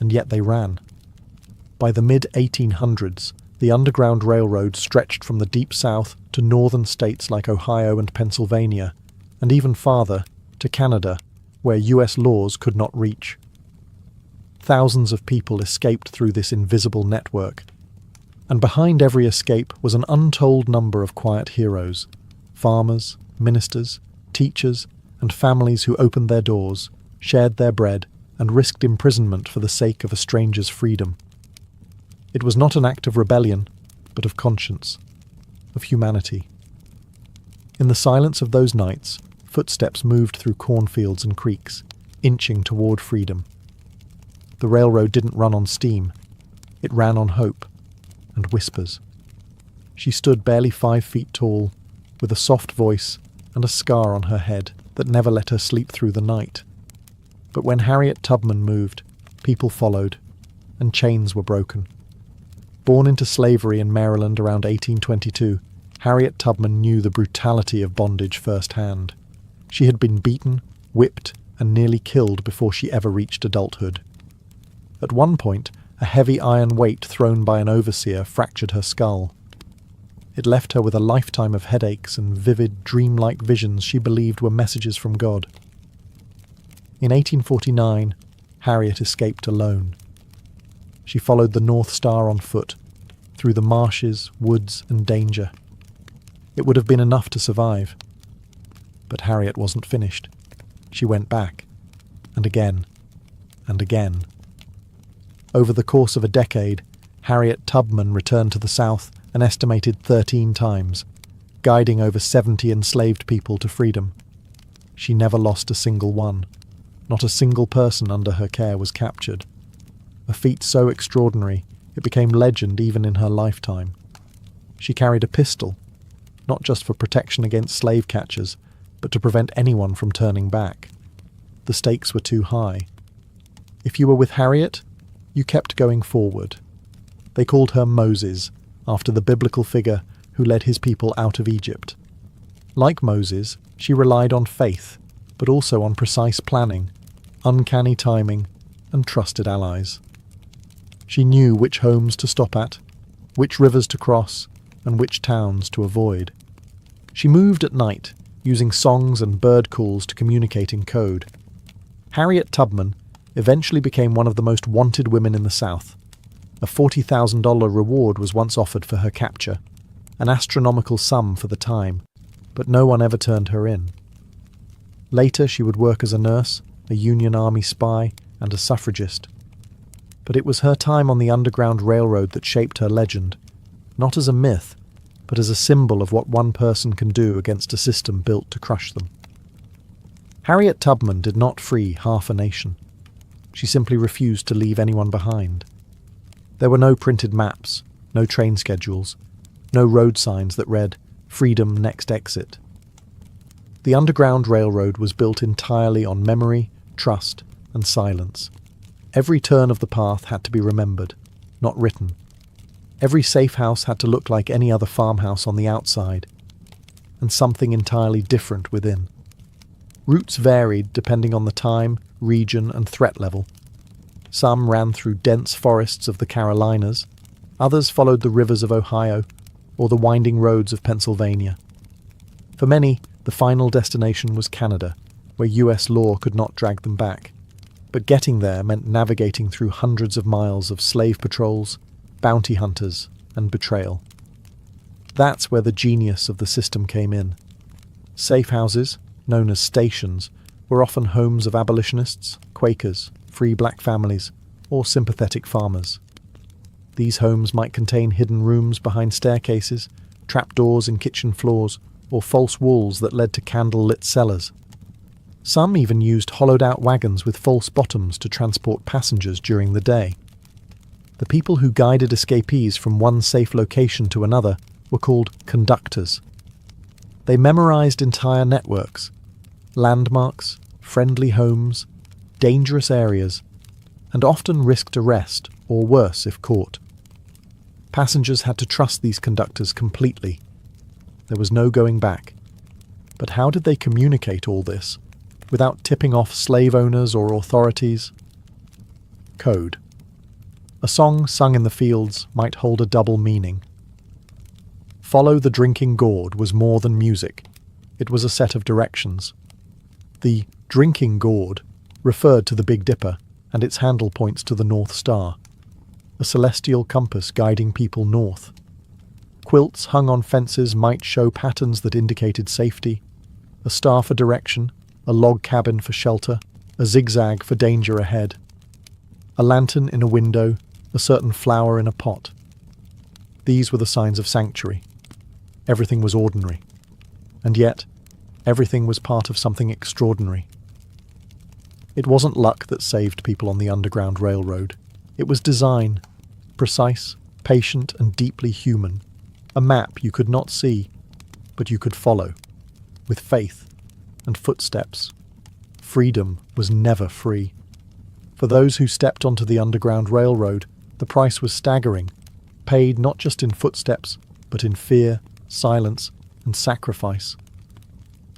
And yet they ran. By the mid-1800s, the Underground Railroad stretched from the Deep South to northern states like Ohio and Pennsylvania, and even farther, to Canada, where US laws could not reach. Thousands of people escaped through this invisible network, and behind every escape was an untold number of quiet heroes, farmers, ministers, teachers, and families who opened their doors, shared their bread, and risked imprisonment for the sake of a stranger's freedom. It was not an act of rebellion, but of conscience, of humanity. In the silence of those nights, footsteps moved through cornfields and creeks, inching toward freedom. The railroad didn't run on steam. It ran on hope and whispers. She stood barely 5 feet tall, with a soft voice and a scar on her head that never let her sleep through the night. But when Harriet Tubman moved, people followed, and chains were broken. Born into slavery in Maryland around 1822, Harriet Tubman knew the brutality of bondage firsthand. She had been beaten, whipped, and nearly killed before she ever reached adulthood. At one point, a heavy iron weight thrown by an overseer fractured her skull. It left her with a lifetime of headaches and vivid, dreamlike visions she believed were messages from God. In 1849, Harriet escaped alone. She followed the North Star on foot, through the marshes, woods, and danger. It would have been enough to survive. But Harriet wasn't finished. She went back, and again, and again. Over the course of a decade, Harriet Tubman returned to the South an estimated 13 times, guiding over 70 enslaved people to freedom. She never lost a single one. Not a single person under her care was captured. A feat so extraordinary, it became legend even in her lifetime. She carried a pistol, not just for protection against slave catchers, but to prevent anyone from turning back. The stakes were too high. If you were with Harriet, you kept going forward. They called her Moses, after the biblical figure who led his people out of Egypt. Like Moses, she relied on faith, but also on precise planning, uncanny timing, and trusted allies. She knew which homes to stop at, which rivers to cross, and which towns to avoid. She moved at night, using songs and bird calls to communicate in code. Harriet Tubman eventually became one of the most wanted women in the South. A $40,000 reward was once offered for her capture, an astronomical sum for the time, but no one ever turned her in. Later she would work as a nurse, a Union Army spy, and a suffragist. But it was her time on the Underground Railroad that shaped her legend, not as a myth, but as a symbol of what one person can do against a system built to crush them. Harriet Tubman did not free half a nation. She simply refused to leave anyone behind. There were no printed maps, no train schedules, no road signs that read, "Freedom, next exit." The Underground Railroad was built entirely on memory, trust, and silence. Every turn of the path had to be remembered, not written. Every safe house had to look like any other farmhouse on the outside, and something entirely different within. Routes varied depending on the time, region, and threat level. Some ran through dense forests of the Carolinas, others followed the rivers of Ohio, or the winding roads of Pennsylvania. For many, the final destination was Canada, where US law could not drag them back. But getting there meant navigating through hundreds of miles of slave patrols, bounty hunters, and betrayal. That's where the genius of the system came in. Safe houses, known as stations, were often homes of abolitionists, Quakers, free black families, or sympathetic farmers. These homes might contain hidden rooms behind staircases, trapdoors in kitchen floors, or false walls that led to candle-lit cellars. Some even used hollowed-out wagons with false bottoms to transport passengers during the day. The people who guided escapees from one safe location to another were called conductors. They memorized entire networks, landmarks, friendly homes, dangerous areas, and often risked arrest, or worse if caught. Passengers had to trust these conductors completely. There was no going back. But how did they communicate all this, without tipping off slave owners or authorities? Code. A song sung in the fields might hold a double meaning. Follow the drinking gourd was more than music. It was a set of directions. The drinking gourd referred to the Big Dipper, and its handle points to the North Star, a celestial compass guiding people north. Quilts hung on fences might show patterns that indicated safety, a star for direction, a log cabin for shelter, a zigzag for danger ahead, a lantern in a window, a certain flower in a pot. These were the signs of sanctuary. Everything was ordinary. And yet, everything was part of something extraordinary. It wasn't luck that saved people on the Underground Railroad. It was design, precise, patient, and deeply human. A map you could not see, but you could follow, with faith and footsteps. Freedom was never free. For those who stepped onto the Underground Railroad, the price was staggering, paid not just in footsteps, but in fear, silence, and sacrifice.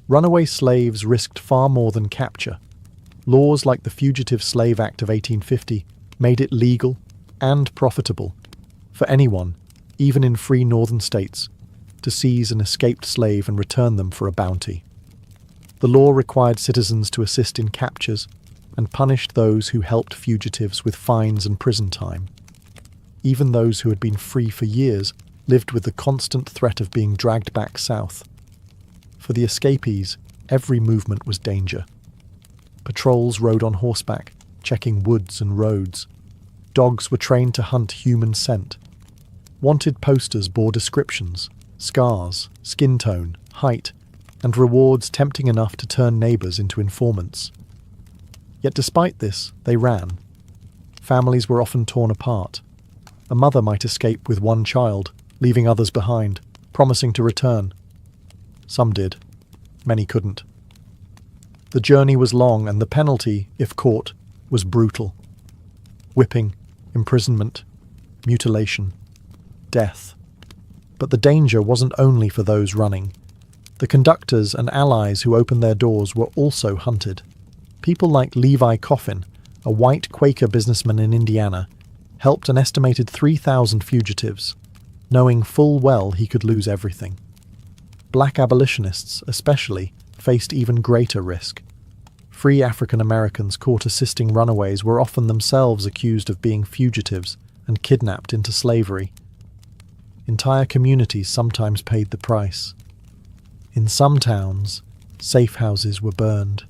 Runaway slaves risked far more than capture. Laws like the Fugitive Slave Act of 1850 made it legal and profitable for anyone, even in free northern states, to seize an escaped slave and return them for a bounty. The law required citizens to assist in captures and punished those who helped fugitives with fines and prison time. Even those who had been free for years lived with the constant threat of being dragged back south. For the escapees, every movement was danger. Patrols rode on horseback, checking woods and roads. Dogs were trained to hunt human scent. Wanted posters bore descriptions, scars, skin tone, height, and rewards tempting enough to turn neighbours into informants. Yet despite this, they ran. Families were often torn apart. A mother might escape with one child, leaving others behind, promising to return. Some did. Many couldn't. The journey was long, and the penalty, if caught, was brutal. Whipping, imprisonment, mutilation, death. But the danger wasn't only for those running. The conductors and allies who opened their doors were also hunted. People like Levi Coffin, a white Quaker businessman in Indiana, helped an estimated 3,000 fugitives, knowing full well he could lose everything. Black abolitionists, especially, faced even greater risk. Free African Americans caught assisting runaways were often themselves accused of being fugitives and kidnapped into slavery. Entire communities sometimes paid the price. In some towns, safe houses were burned.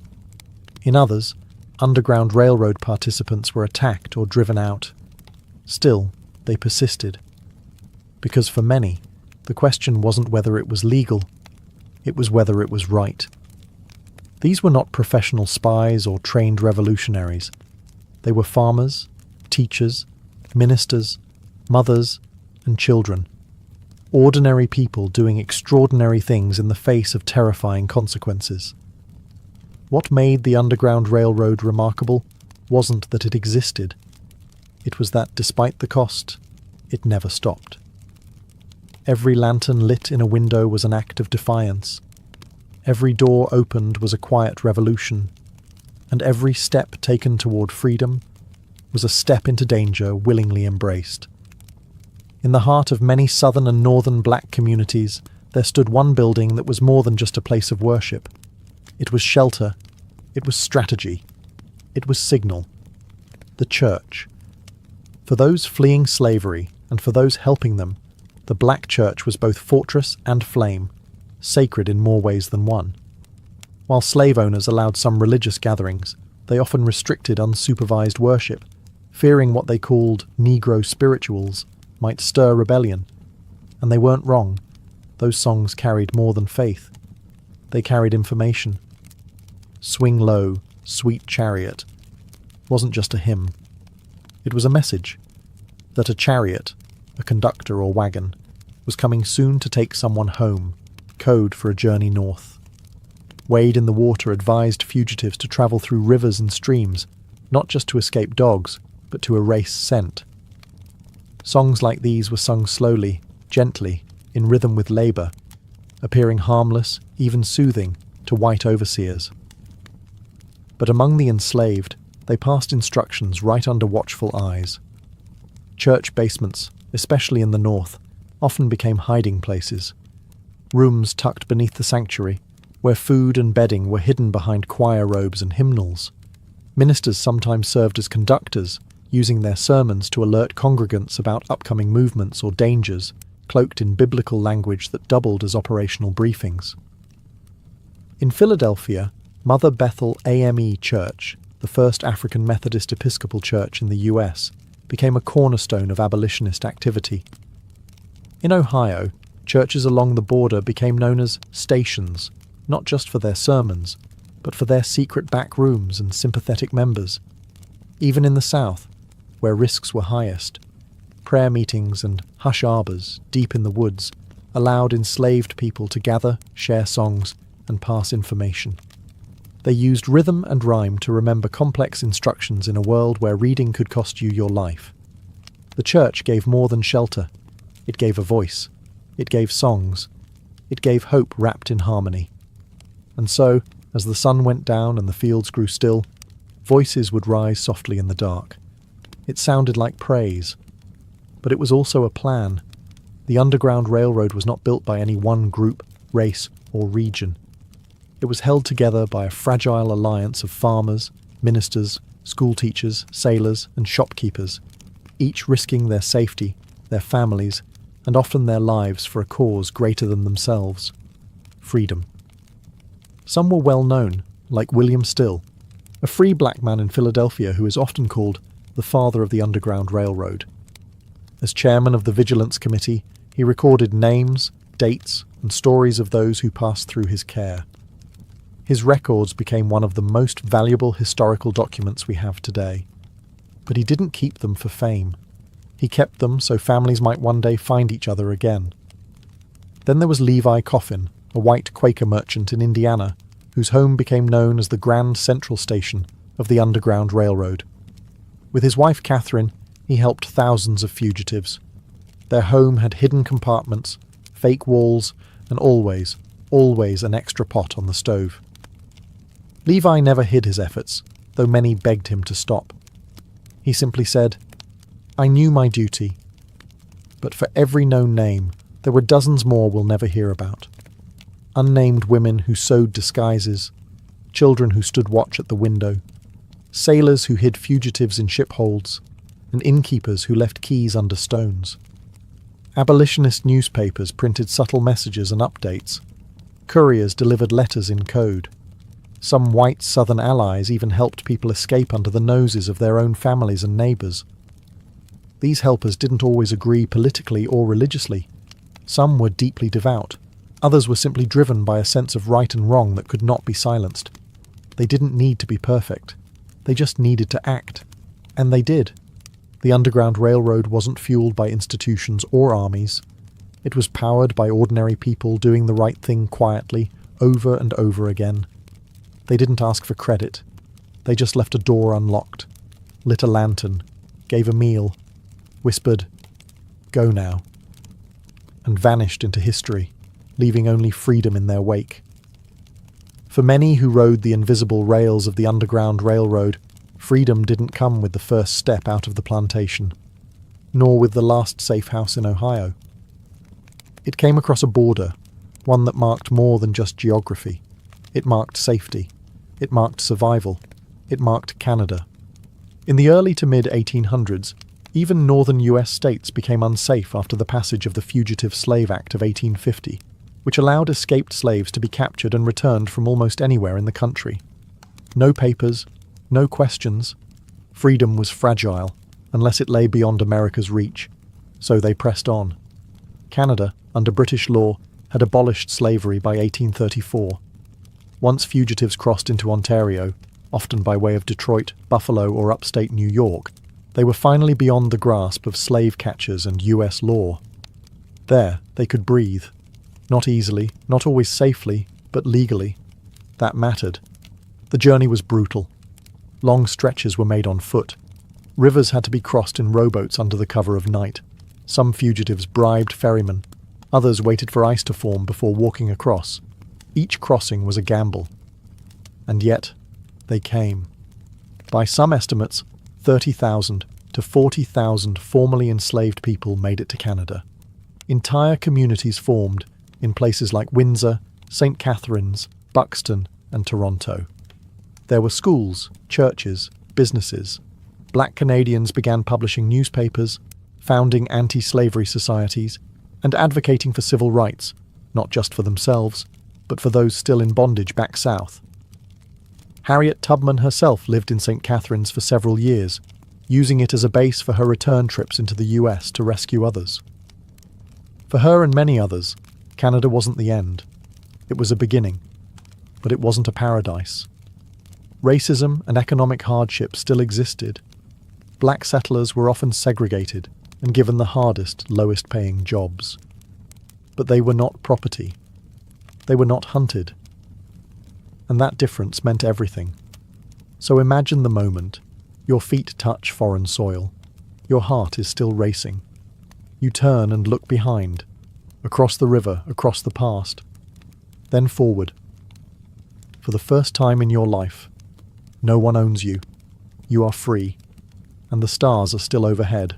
In others, Underground Railroad participants were attacked or driven out. Still, they persisted. Because for many, the question wasn't whether it was legal, it was whether it was right. These were not professional spies or trained revolutionaries. They were farmers, teachers, ministers, mothers, and children. Ordinary people doing extraordinary things in the face of terrifying consequences. What made the Underground Railroad remarkable wasn't that it existed. It was that, despite the cost, it never stopped. Every lantern lit in a window was an act of defiance. Every door opened was a quiet revolution. And every step taken toward freedom was a step into danger willingly embraced. In the heart of many southern and northern black communities, there stood one building that was more than just a place of worship. It was shelter. It was strategy. It was signal. The church. For those fleeing slavery, and for those helping them, the black church was both fortress and flame, sacred in more ways than one. While slave owners allowed some religious gatherings, they often restricted unsupervised worship, fearing what they called Negro spirituals might stir rebellion. And they weren't wrong. Those songs carried more than faith. They carried information. Swing Low, Sweet Chariot wasn't just a hymn. It was a message that a chariot, a conductor or wagon, was coming soon to take someone home, code for a journey north. Wade in the Water advised fugitives to travel through rivers and streams, not just to escape dogs, but to erase scent. Songs like these were sung slowly, gently, in rhythm with labour, appearing harmless, even soothing, to white overseers. But among the enslaved, they passed instructions right under watchful eyes. Church basements, especially in the north, often became hiding places. Rooms tucked beneath the sanctuary, where food and bedding were hidden behind choir robes and hymnals. Ministers sometimes served as conductors, using their sermons to alert congregants about upcoming movements or dangers, cloaked in biblical language that doubled as operational briefings. In Philadelphia, Mother Bethel AME Church, the first African Methodist Episcopal church in the US, became a cornerstone of abolitionist activity. In Ohio, churches along the border became known as stations, not just for their sermons, but for their secret back rooms and sympathetic members. Even in the South, where risks were highest, prayer meetings and hush arbors deep in the woods allowed enslaved people to gather, share songs, and pass information. They used rhythm and rhyme to remember complex instructions in a world where reading could cost you your life. The church gave more than shelter. It gave a voice. It gave songs. It gave hope wrapped in harmony. And so, as the sun went down and the fields grew still, voices would rise softly in the dark. It sounded like praise. But it was also a plan. The Underground Railroad was not built by any one group, race, or region. It was held together by a fragile alliance of farmers, ministers, schoolteachers, sailors, and shopkeepers, each risking their safety, their families, and often their lives for a cause greater than themselves: freedom. Some were well known, like William Still, a free black man in Philadelphia who is often called the father of the Underground Railroad. As chairman of the Vigilance Committee, he recorded names, dates, and stories of those who passed through his care. His records became one of the most valuable historical documents we have today. But he didn't keep them for fame. He kept them so families might one day find each other again. Then there was Levi Coffin, a white Quaker merchant in Indiana, whose home became known as the Grand Central Station of the Underground Railroad. With his wife Catherine, he helped thousands of fugitives. Their home had hidden compartments, fake walls, and always an extra pot on the stove. Levi never hid his efforts, though many begged him to stop. He simply said, "I knew my duty." But for every known name, there were dozens more we'll never hear about. Unnamed women who sewed disguises, children who stood watch at the window, sailors who hid fugitives in ship holds, and innkeepers who left keys under stones. Abolitionist newspapers printed subtle messages and updates. Couriers delivered letters in code. Some white Southern allies even helped people escape under the noses of their own families and neighbours. These helpers didn't always agree politically or religiously. Some were deeply devout. Others were simply driven by a sense of right and wrong that could not be silenced. They didn't need to be perfect. They just needed to act. And they did. The Underground Railroad wasn't fueled by institutions or armies. It was powered by ordinary people doing the right thing quietly, over and over again. They didn't ask for credit. They just left a door unlocked, lit a lantern, gave a meal, whispered, "Go now," and vanished into history, leaving only freedom in their wake. For many who rode the invisible rails of the Underground Railroad, freedom didn't come with the first step out of the plantation, nor with the last safe house in Ohio. It came across a border, one that marked more than just geography. It marked safety. It marked survival. It marked Canada. In the early to mid-1800s, even northern US states became unsafe after the passage of the Fugitive Slave Act of 1850, which allowed escaped slaves to be captured and returned from almost anywhere in the country. No papers, no questions. Freedom was fragile, unless it lay beyond America's reach. So they pressed on. Canada, under British law, had abolished slavery by 1834. Once fugitives crossed into Ontario, often by way of Detroit, Buffalo, or upstate New York, they were finally beyond the grasp of slave catchers and US law. There, they could breathe. Not easily, not always safely, but legally. That mattered. The journey was brutal. Long stretches were made on foot. Rivers had to be crossed in rowboats under the cover of night. Some fugitives bribed ferrymen. Others waited for ice to form before walking across. Each crossing was a gamble. And yet, they came. By some estimates, 30,000 to 40,000 formerly enslaved people made it to Canada. Entire communities formed in places like Windsor, St. Catharines, Buxton, and Toronto. There were schools, churches, businesses. Black Canadians began publishing newspapers, founding anti-slavery societies, and advocating for civil rights, not just for themselves, but for those still in bondage back south. Harriet Tubman herself lived in St. Catharines for several years, using it as a base for her return trips into the US to rescue others. For her and many others, Canada wasn't the end. It was a beginning, but it wasn't a paradise. Racism and economic hardship still existed. Black settlers were often segregated and given the hardest, lowest-paying jobs. But they were not property. They were not hunted. And that difference meant everything. So imagine the moment. Your feet touch foreign soil. Your heart is still racing. You turn and look behind, across the river, across the past, then forward. For the first time in your life, no one owns you. You are free, and the stars are still overhead.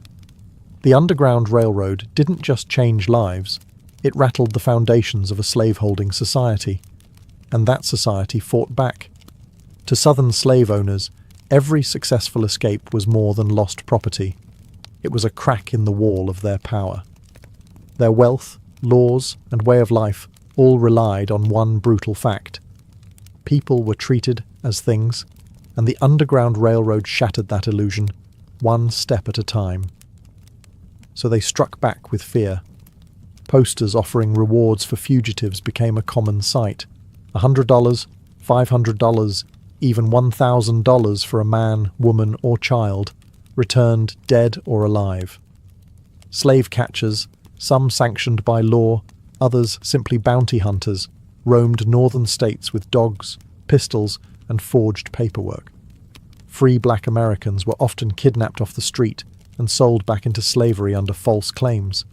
The Underground Railroad didn't just change lives, it rattled the foundations of a slaveholding society, and that society fought back. To Southern slave owners, every successful escape was more than lost property. It was a crack in the wall of their power. Their wealth, laws, and way of life all relied on one brutal fact. People were treated as things, and the Underground Railroad shattered that illusion, one step at a time. So they struck back with fear. Posters offering rewards for fugitives became a common sight. $100, $500, even $1,000 for a man, woman, or child, returned dead or alive. Slave catchers, some sanctioned by law, others simply bounty hunters, roamed northern states with dogs, pistols, and forged paperwork. Free black Americans were often kidnapped off the street and sold back into slavery under false claims.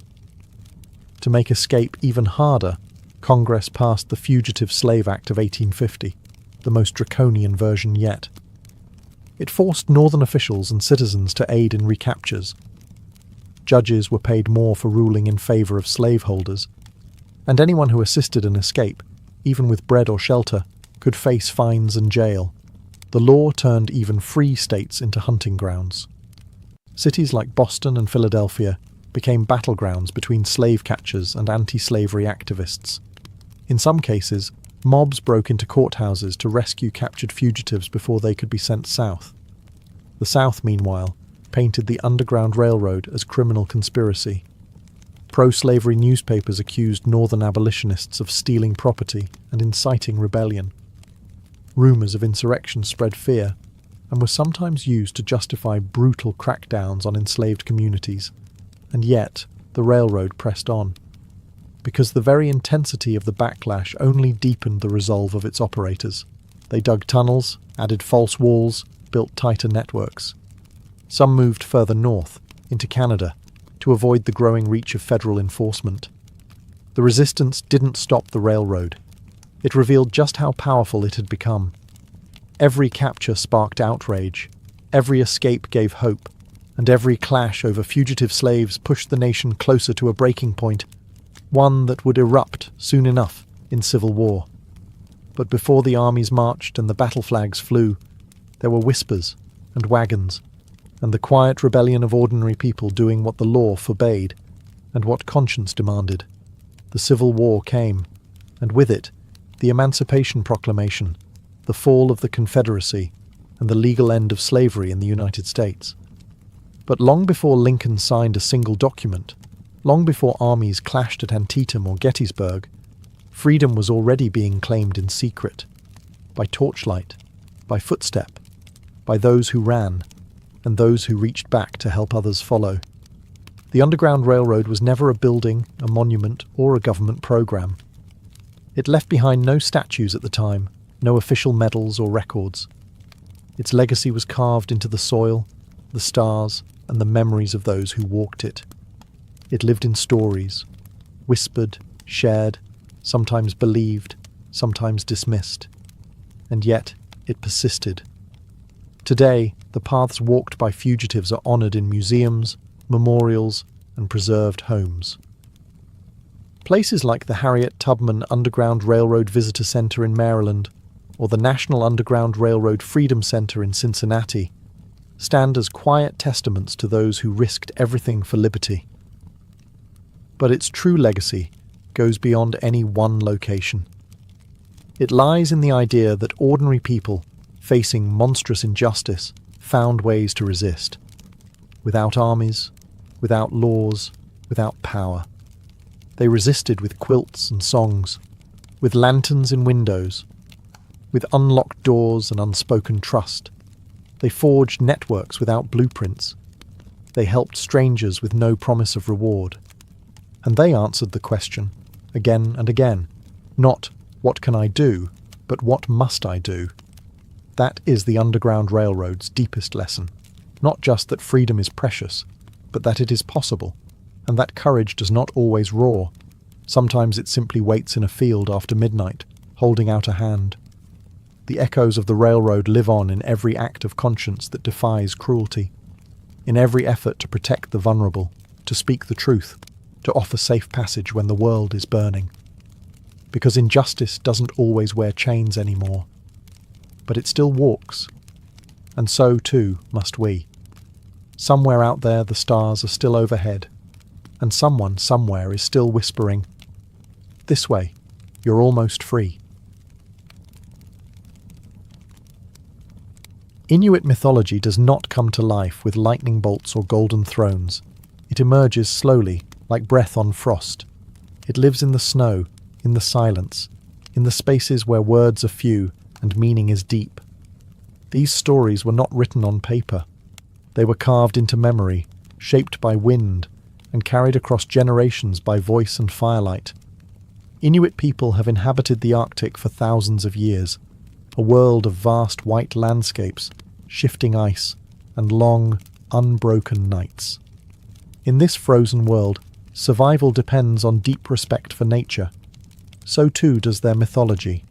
To make escape even harder, Congress passed the Fugitive Slave Act of 1850, the most draconian version yet. It forced northern officials and citizens to aid in recaptures. Judges were paid more for ruling in favour of slaveholders, and anyone who assisted an escape, even with bread or shelter, could face fines and jail. The law turned even free states into hunting grounds. Cities like Boston and Philadelphia became battlegrounds between slave catchers and anti-slavery activists. In some cases, mobs broke into courthouses to rescue captured fugitives before they could be sent south. The South, meanwhile, painted the Underground Railroad as criminal conspiracy. Pro-slavery newspapers accused northern abolitionists of stealing property and inciting rebellion. Rumours of insurrection spread fear and were sometimes used to justify brutal crackdowns on enslaved communities. And yet, the railroad pressed on, because the very intensity of the backlash only deepened the resolve of its operators. They dug tunnels, added false walls, built tighter networks. Some moved further north, into Canada, to avoid the growing reach of federal enforcement. The resistance didn't stop the railroad. It revealed just how powerful it had become. Every capture sparked outrage, every escape gave hope, and every clash over fugitive slaves pushed the nation closer to a breaking point, one that would erupt soon enough in civil war. But before the armies marched and the battle flags flew, there were whispers and wagons, and the quiet rebellion of ordinary people doing what the law forbade and what conscience demanded. The Civil War came, and with it, the Emancipation Proclamation, the fall of the Confederacy, and the legal end of slavery in the United States. But long before Lincoln signed a single document, long before armies clashed at Antietam or Gettysburg, freedom was already being claimed in secret, by torchlight, by footstep, by those who ran, and those who reached back to help others follow. The Underground Railroad was never a building, a monument, or a government program. It left behind no statues at the time, no official medals or records. Its legacy was carved into the soil, the stars, and the memories of those who walked it. It lived in stories, whispered, shared, sometimes believed, sometimes dismissed. And yet, it persisted. Today, the paths walked by fugitives are honoured in museums, memorials, and preserved homes. Places like the Harriet Tubman Underground Railroad Visitor Center in Maryland or the National Underground Railroad Freedom Center in Cincinnati stand as quiet testaments to those who risked everything for liberty. But its true legacy goes beyond any one location. It lies in the idea that ordinary people, facing monstrous injustice, found ways to resist. Without armies, without laws, without power. They resisted with quilts and songs, with lanterns in windows, with unlocked doors and unspoken trust. They forged networks without blueprints. They helped strangers with no promise of reward. And they answered the question, again and again, not "what can I do?" but "what must I do?" That is the Underground Railroad's deepest lesson. Not just that freedom is precious, but that it is possible, and that courage does not always roar. Sometimes it simply waits in a field after midnight, holding out a hand. The echoes of the railroad live on in every act of conscience that defies cruelty, in every effort to protect the vulnerable, to speak the truth, to offer safe passage when the world is burning. Because injustice doesn't always wear chains anymore, but it still walks, and so too must we. Somewhere out there the stars are still overhead, and someone somewhere is still whispering, "This way, you're almost free." Inuit mythology does not come to life with lightning bolts or golden thrones. It emerges slowly, like breath on frost. It lives in the snow, in the silence, in the spaces where words are few and meaning is deep. These stories were not written on paper. They were carved into memory, shaped by wind, and carried across generations by voice and firelight. Inuit people have inhabited the Arctic for thousands of years, a world of vast white landscapes, shifting ice, and long, unbroken nights. In this frozen world, survival depends on deep respect for nature. So too does their mythology.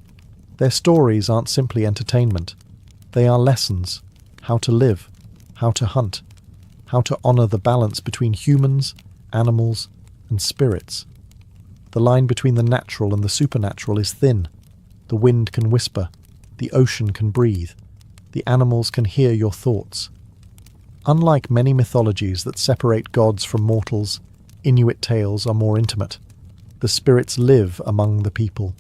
Their stories aren't simply entertainment. They are lessons: how to live, how to hunt, how to honour the balance between humans, animals, and spirits. The line between the natural and the supernatural is thin. The wind can whisper, the ocean can breathe, the animals can hear your thoughts. Unlike many mythologies that separate gods from mortals, Inuit tales are more intimate. The spirits live among the people.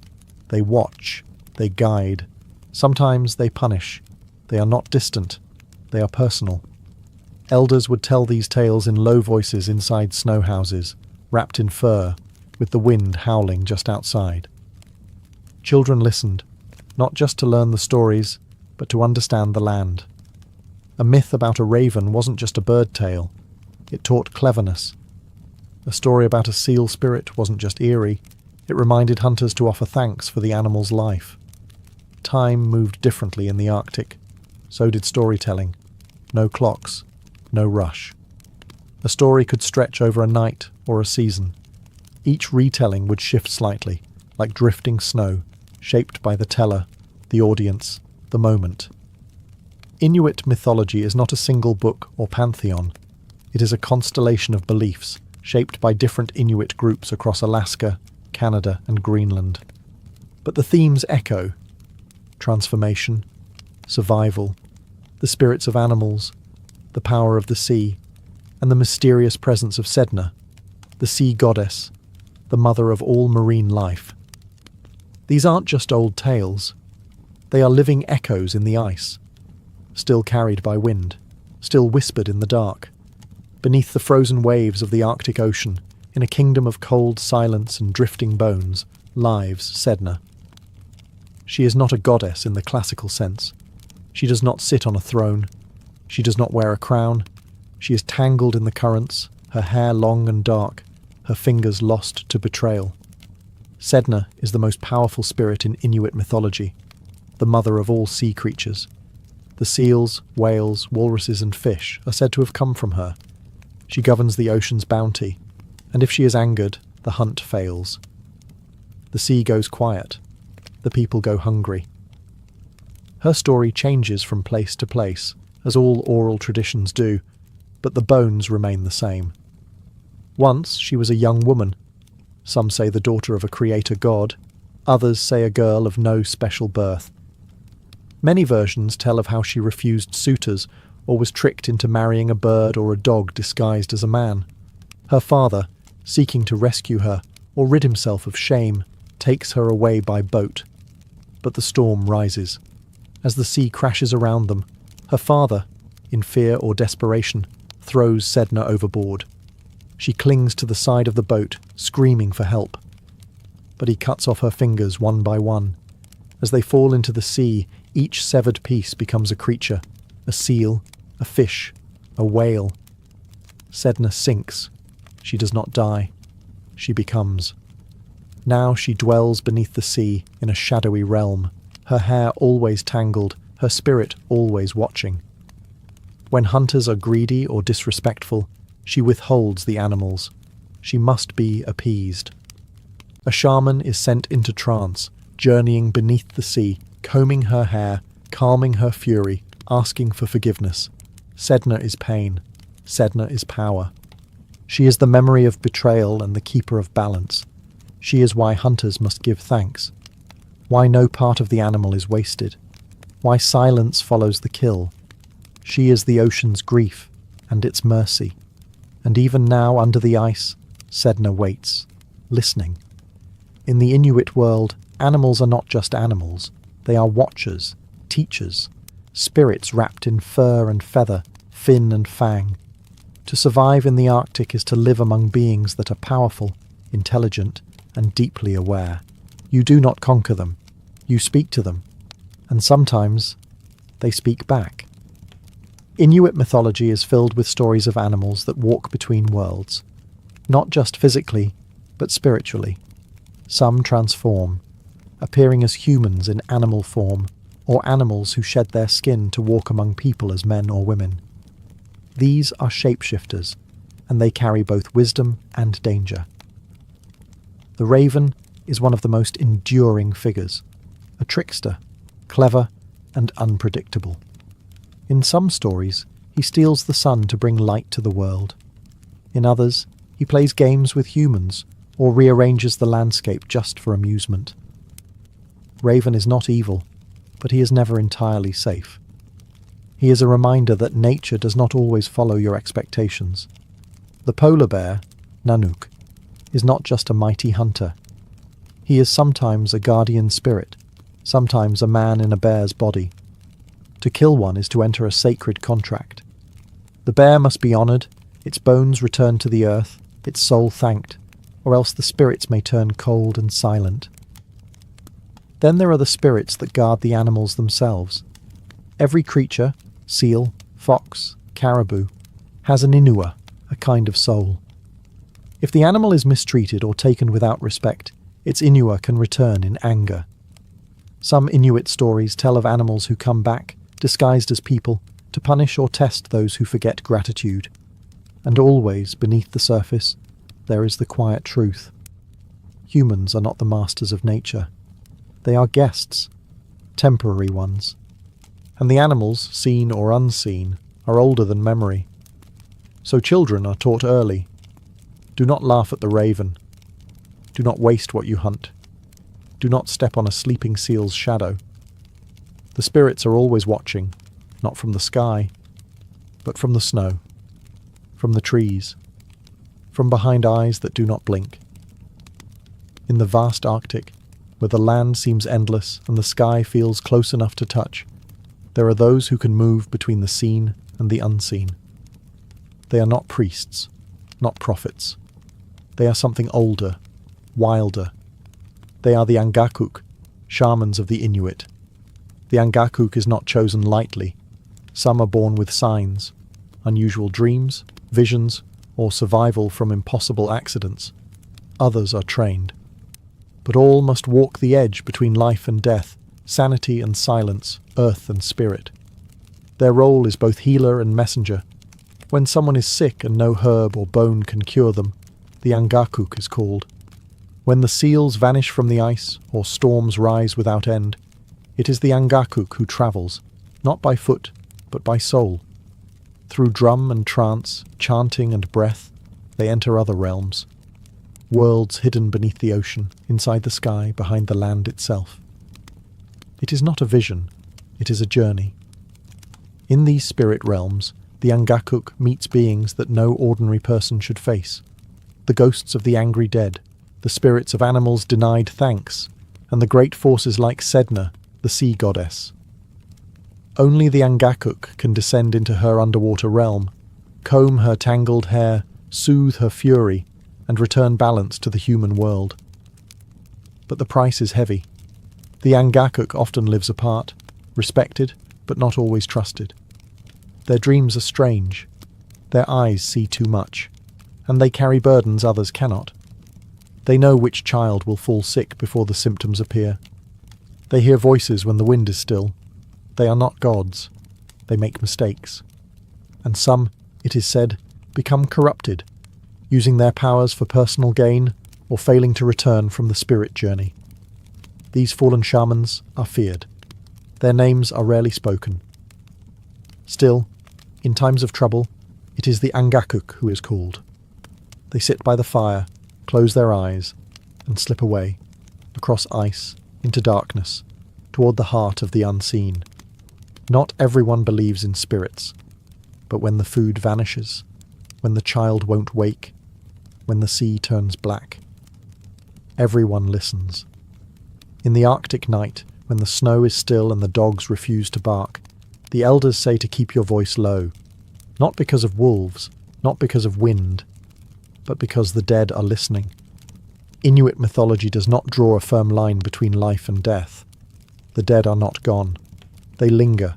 They watch, they guide. Sometimes they punish. They are not distant. They are personal. Elders would tell these tales in low voices inside snow houses, wrapped in fur, with the wind howling just outside. Children listened, not just to learn the stories, but to understand the land. A myth about a raven wasn't just a bird tale. It taught cleverness. A story about a seal spirit wasn't just eerie. It reminded hunters to offer thanks for the animal's life. Time moved differently in the Arctic. So did storytelling. No clocks, no rush. A story could stretch over a night or a season. Each retelling would shift slightly, like drifting snow, shaped by the teller, the audience, the moment. Inuit mythology is not a single book or pantheon. It is a constellation of beliefs, shaped by different Inuit groups across Alaska, Canada, and Greenland. But the themes echo: transformation, survival, the spirits of animals, the power of the sea, and the mysterious presence of Sedna, the sea goddess, the mother of all marine life. These aren't just old tales. They are living echoes in the ice, still carried by wind, still whispered in the dark. Beneath the frozen waves of the Arctic Ocean, in a kingdom of cold silence and drifting bones, lives Sedna. She is not a goddess in the classical sense. She does not sit on a throne. She does not wear a crown. She is tangled in the currents, her hair long and dark, her fingers lost to betrayal. Sedna is the most powerful spirit in Inuit mythology, the mother of all sea creatures. The seals, whales, walruses and fish are said to have come from her. She governs the ocean's bounty, and if she is angered, the hunt fails. The sea goes quiet. The people go hungry. Her story changes from place to place, as all oral traditions do, but the bones remain the same. Once she was a young woman. Some say the daughter of a creator god, others say a girl of no special birth. Many versions tell of how she refused suitors or was tricked into marrying a bird or a dog disguised as a man. Her father, seeking to rescue her or rid himself of shame, takes her away by boat. But the storm rises. As the sea crashes around them, her father, in fear or desperation, throws Sedna overboard. She clings to the side of the boat, screaming for help. But he cuts off her fingers one by one. As they fall into the sea, each severed piece becomes a creature, a seal, a fish, a whale. Sedna sinks. She does not die. She becomes. Now she dwells beneath the sea in a shadowy realm, her hair always tangled, her spirit always watching. When hunters are greedy or disrespectful, she withholds the animals. She must be appeased. A shaman is sent into trance, journeying beneath the sea, combing her hair, calming her fury, asking for forgiveness. Sedna is pain. Sedna is power. She is the memory of betrayal and the keeper of balance. She is why hunters must give thanks. Why no part of the animal is wasted. Why silence follows the kill. She is the ocean's grief and its mercy. And even now under the ice, Sedna waits, listening. In the Inuit world, animals are not just animals. They are watchers, teachers, spirits wrapped in fur and feather, fin and fang. To survive in the Arctic is to live among beings that are powerful, intelligent, and deeply aware. You do not conquer them. You speak to them. And sometimes they speak back. Inuit mythology is filled with stories of animals that walk between worlds, not just physically, but spiritually. Some transform, appearing as humans in animal form, or animals who shed their skin to walk among people as men or women. These are shapeshifters, and they carry both wisdom and danger. The raven is one of the most enduring figures, a trickster, clever and unpredictable. In some stories, he steals the sun to bring light to the world. In others, he plays games with humans or rearranges the landscape just for amusement. Raven is not evil, but he is never entirely safe. He is a reminder that nature does not always follow your expectations. The polar bear, Nanook, is not just a mighty hunter. He is sometimes a guardian spirit, sometimes a man in a bear's body. To kill one is to enter a sacred contract. The bear must be honoured, its bones returned to the earth, its soul thanked, or else the spirits may turn cold and silent. Then there are the spirits that guard the animals themselves. Every creature, seal, fox, caribou, has an inua, a kind of soul. If the animal is mistreated or taken without respect, its inua can return in anger. Some Inuit stories tell of animals who come back, disguised as people, to punish or test those who forget gratitude. And always, beneath the surface, there is the quiet truth. Humans are not the masters of nature. They are guests, temporary ones. And the animals, seen or unseen, are older than memory. So children are taught early. Do not laugh at the raven. Do not waste what you hunt. Do not step on a sleeping seal's shadow. The spirits are always watching, not from the sky, but from the snow, from the trees, from behind eyes that do not blink. In the vast Arctic, where the land seems endless and the sky feels close enough to touch, there are those who can move between the seen and the unseen. They are not priests, not prophets. They are something older, wilder. They are the Angakuk, shamans of the Inuit. The Angakuk is not chosen lightly. Some are born with signs, unusual dreams, visions, or survival from impossible accidents. Others are trained. But all must walk the edge between life and death, sanity and silence, earth and spirit. Their role is both healer and messenger. When someone is sick and no herb or bone can cure them, the Angakuk is called. When the seals vanish from the ice or storms rise without end, it is the Angakuk who travels, not by foot, but by soul. Through drum and trance, chanting and breath, they enter other realms. Worlds hidden beneath the ocean, inside the sky, behind the land itself. It is not a vision, it is a journey. In these spirit realms, the Angakuk meets beings that no ordinary person should face. The ghosts of the angry dead, the spirits of animals denied thanks, and the great forces like Sedna, the sea goddess. Only the Angakuk can descend into her underwater realm, comb her tangled hair, soothe her fury, and return balance to the human world. But the price is heavy. The Angakuk often lives apart, respected, but not always trusted. Their dreams are strange. Their eyes see too much, and they carry burdens others cannot. They know which child will fall sick before the symptoms appear. They hear voices when the wind is still. They are not gods. They make mistakes. And some, it is said, become corrupted, using their powers for personal gain or failing to return from the spirit journey. These fallen shamans are feared. Their names are rarely spoken. Still, in times of trouble, it is the Angakuk who is called. They sit by the fire, close their eyes, and slip away, across ice, into darkness, toward the heart of the unseen. Not everyone believes in spirits, but when the food vanishes, when the child won't wake, when the sea turns black, everyone listens. In the Arctic night, when the snow is still and the dogs refuse to bark, the elders say to keep your voice low, not because of wolves, not because of wind, but because the dead are listening. Inuit mythology does not draw a firm line between life and death. The dead are not gone. They linger,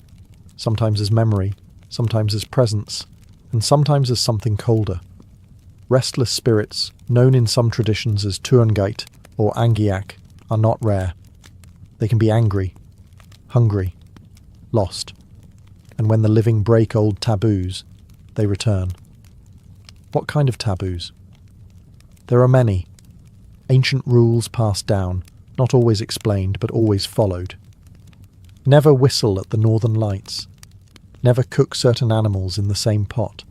sometimes as memory, sometimes as presence, and sometimes as something colder. Restless spirits, known in some traditions as Tuangait or Angiak, are not rare. They can be angry, hungry, lost, and when the living break old taboos, they return. What kind of taboos? There are many. Ancient rules passed down, not always explained, but always followed. Never whistle at the northern lights. Never cook certain animals in the same pot.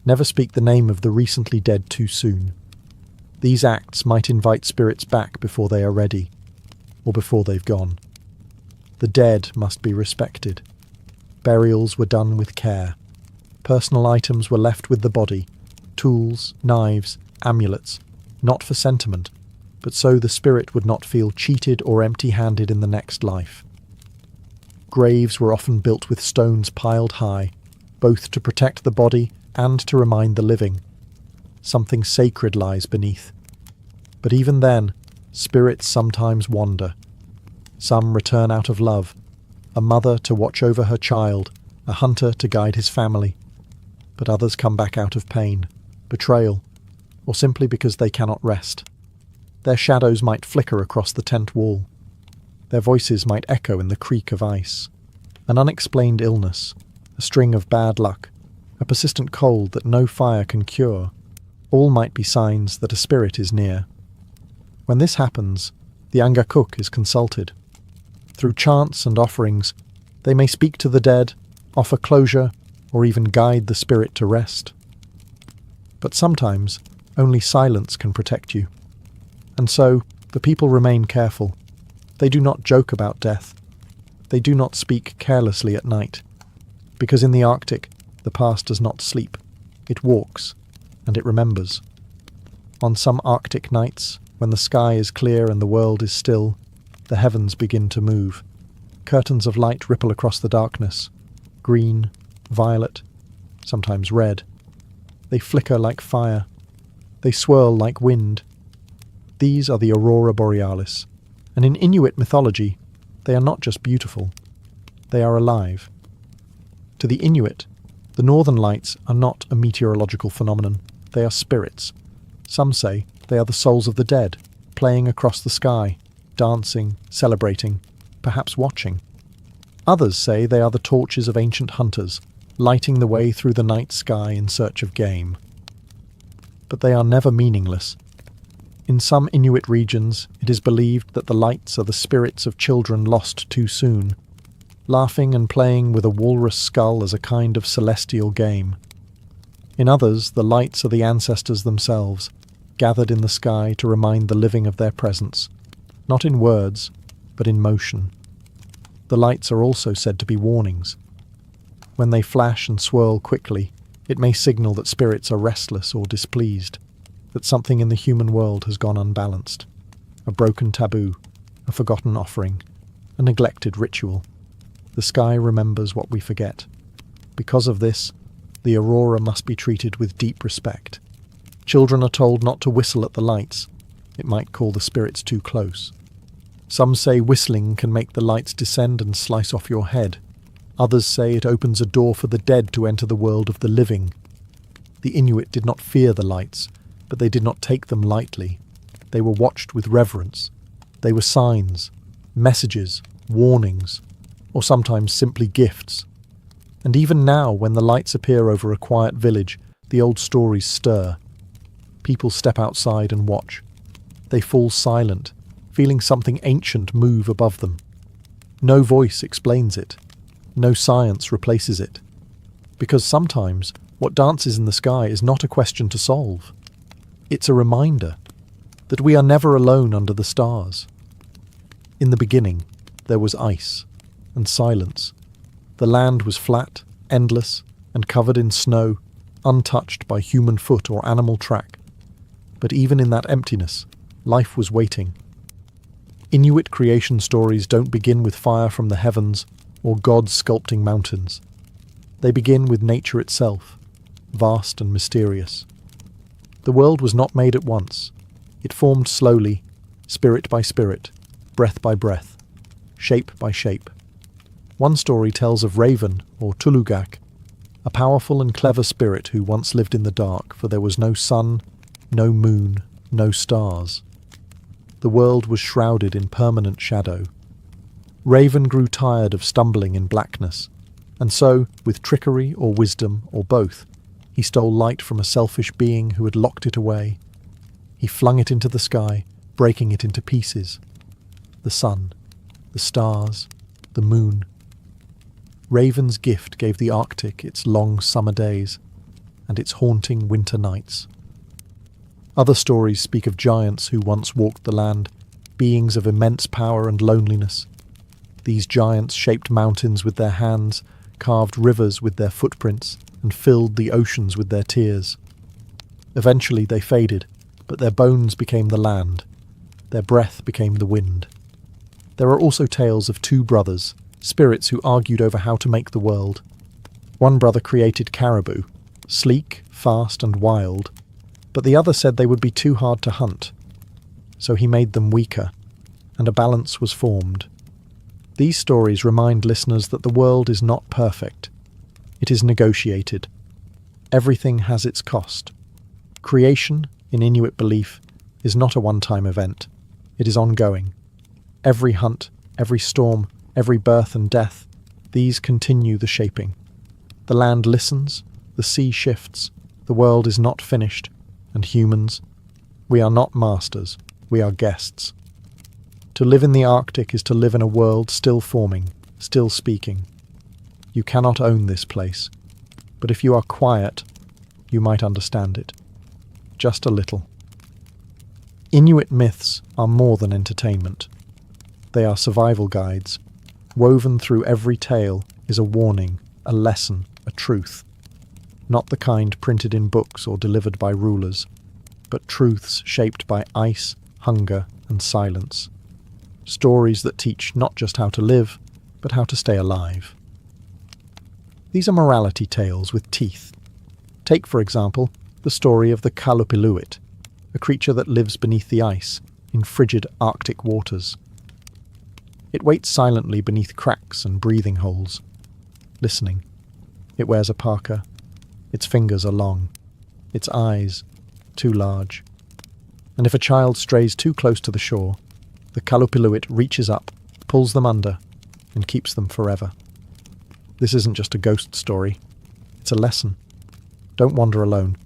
Never speak the name of the recently dead too soon. These acts might invite spirits back before they are ready, or before they've gone. The dead must be respected. Burials were done with care. Personal items were left with the body, tools, knives, amulets, not for sentiment, but so the spirit would not feel cheated or empty-handed in the next life. Graves were often built with stones piled high, both to protect the body and to remind the living. Something sacred lies beneath. But even then, spirits sometimes wander. Some return out of love, a mother to watch over her child, a hunter to guide his family. But others come back out of pain, betrayal, or simply because they cannot rest. Their shadows might flicker across the tent wall. Their voices might echo in the creak of ice. An unexplained illness, a string of bad luck, a persistent cold that no fire can cure, all might be signs that a spirit is near. When this happens, the Angakuk is consulted. Through chants and offerings, they may speak to the dead, offer closure, or even guide the spirit to rest. But sometimes, only silence can protect you. And so, the people remain careful. They do not joke about death. They do not speak carelessly at night. Because in the Arctic, the past does not sleep. It walks, and it remembers. On some Arctic nights, when the sky is clear and the world is still, the heavens begin to move. Curtains of light ripple across the darkness. Green, violet, sometimes red. They flicker like fire. They swirl like wind. These are the aurora borealis, and in Inuit mythology, they are not just beautiful. They are alive. To the Inuit, the northern lights are not a meteorological phenomenon. They are spirits. Some say they are the souls of the dead, playing across the sky, dancing, celebrating, perhaps watching. Others say they are the torches of ancient hunters, lighting the way through the night sky in search of game. But they are never meaningless. In some Inuit regions, it is believed that the lights are the spirits of children lost too soon, laughing and playing with a walrus skull as a kind of celestial game. In others, the lights are the ancestors themselves, gathered in the sky to remind the living of their presence, not in words, but in motion. The lights are also said to be warnings. When they flash and swirl quickly, it may signal that spirits are restless or displeased, that something in the human world has gone unbalanced. A broken taboo, a forgotten offering, a neglected ritual. The sky remembers what we forget. Because of this, the aurora must be treated with deep respect. Children are told not to whistle at the lights. It might call the spirits too close. Some say whistling can make the lights descend and slice off your head. Others say it opens a door for the dead to enter the world of the living. The Inuit did not fear the lights, but they did not take them lightly. They were watched with reverence. They were signs, messages, warnings, or sometimes simply gifts. And even now, when the lights appear over a quiet village, the old stories stir. People step outside and watch. They fall silent, feeling something ancient move above them. No voice explains it. No science replaces it. Because sometimes, what dances in the sky is not a question to solve. It's a reminder that we are never alone under the stars. In the beginning, there was ice and silence. The land was flat, endless, and covered in snow, untouched by human foot or animal track. But even in that emptiness, life was waiting. Inuit creation stories don't begin with fire from the heavens or gods sculpting mountains. They begin with nature itself, vast and mysterious. The world was not made at once. It formed slowly, spirit by spirit, breath by breath, shape by shape. One story tells of Raven, or Tulugak, a powerful and clever spirit who once lived in the dark, for there was no sun, no moon, no stars. The world was shrouded in permanent shadow. Raven grew tired of stumbling in blackness, and so, with trickery or wisdom or both, he stole light from a selfish being who had locked it away. He flung it into the sky, breaking it into pieces. The sun, the stars, the moon. Raven's gift gave the Arctic its long summer days and its haunting winter nights. Other stories speak of giants who once walked the land, beings of immense power and loneliness. These giants shaped mountains with their hands, carved rivers with their footprints, and filled the oceans with their tears. Eventually they faded, but their bones became the land. Their breath became the wind. There are also tales of two brothers, spirits who argued over how to make the world. One brother created caribou, sleek, fast, and wild, but the other said they would be too hard to hunt. So he made them weaker, and a balance was formed. These stories remind listeners that the world is not perfect. It is negotiated. Everything has its cost. Creation, in Inuit belief, is not a one-time event. It is ongoing. Every hunt, every storm, every birth and death, these continue the shaping. The land listens, the sea shifts, the world is not finished, and humans, we are not masters, we are guests. To live in the Arctic is to live in a world still forming, still speaking. You cannot own this place, but if you are quiet, you might understand it. Just a little. Inuit myths are more than entertainment. They are survival guides. Woven through every tale is a warning, a lesson, a truth. Not the kind printed in books or delivered by rulers, but truths shaped by ice, hunger, and silence. Stories that teach not just how to live, but how to stay alive. These are morality tales with teeth. Take, for example, the story of the Kalupiluit, a creature that lives beneath the ice, in frigid Arctic waters. It waits silently beneath cracks and breathing holes, listening. It wears a parka. Its fingers are long. Its eyes, too large. And if a child strays too close to the shore, the Kalupiluit reaches up, pulls them under, and keeps them forever. This isn't just a ghost story. It's a lesson. Don't wander alone.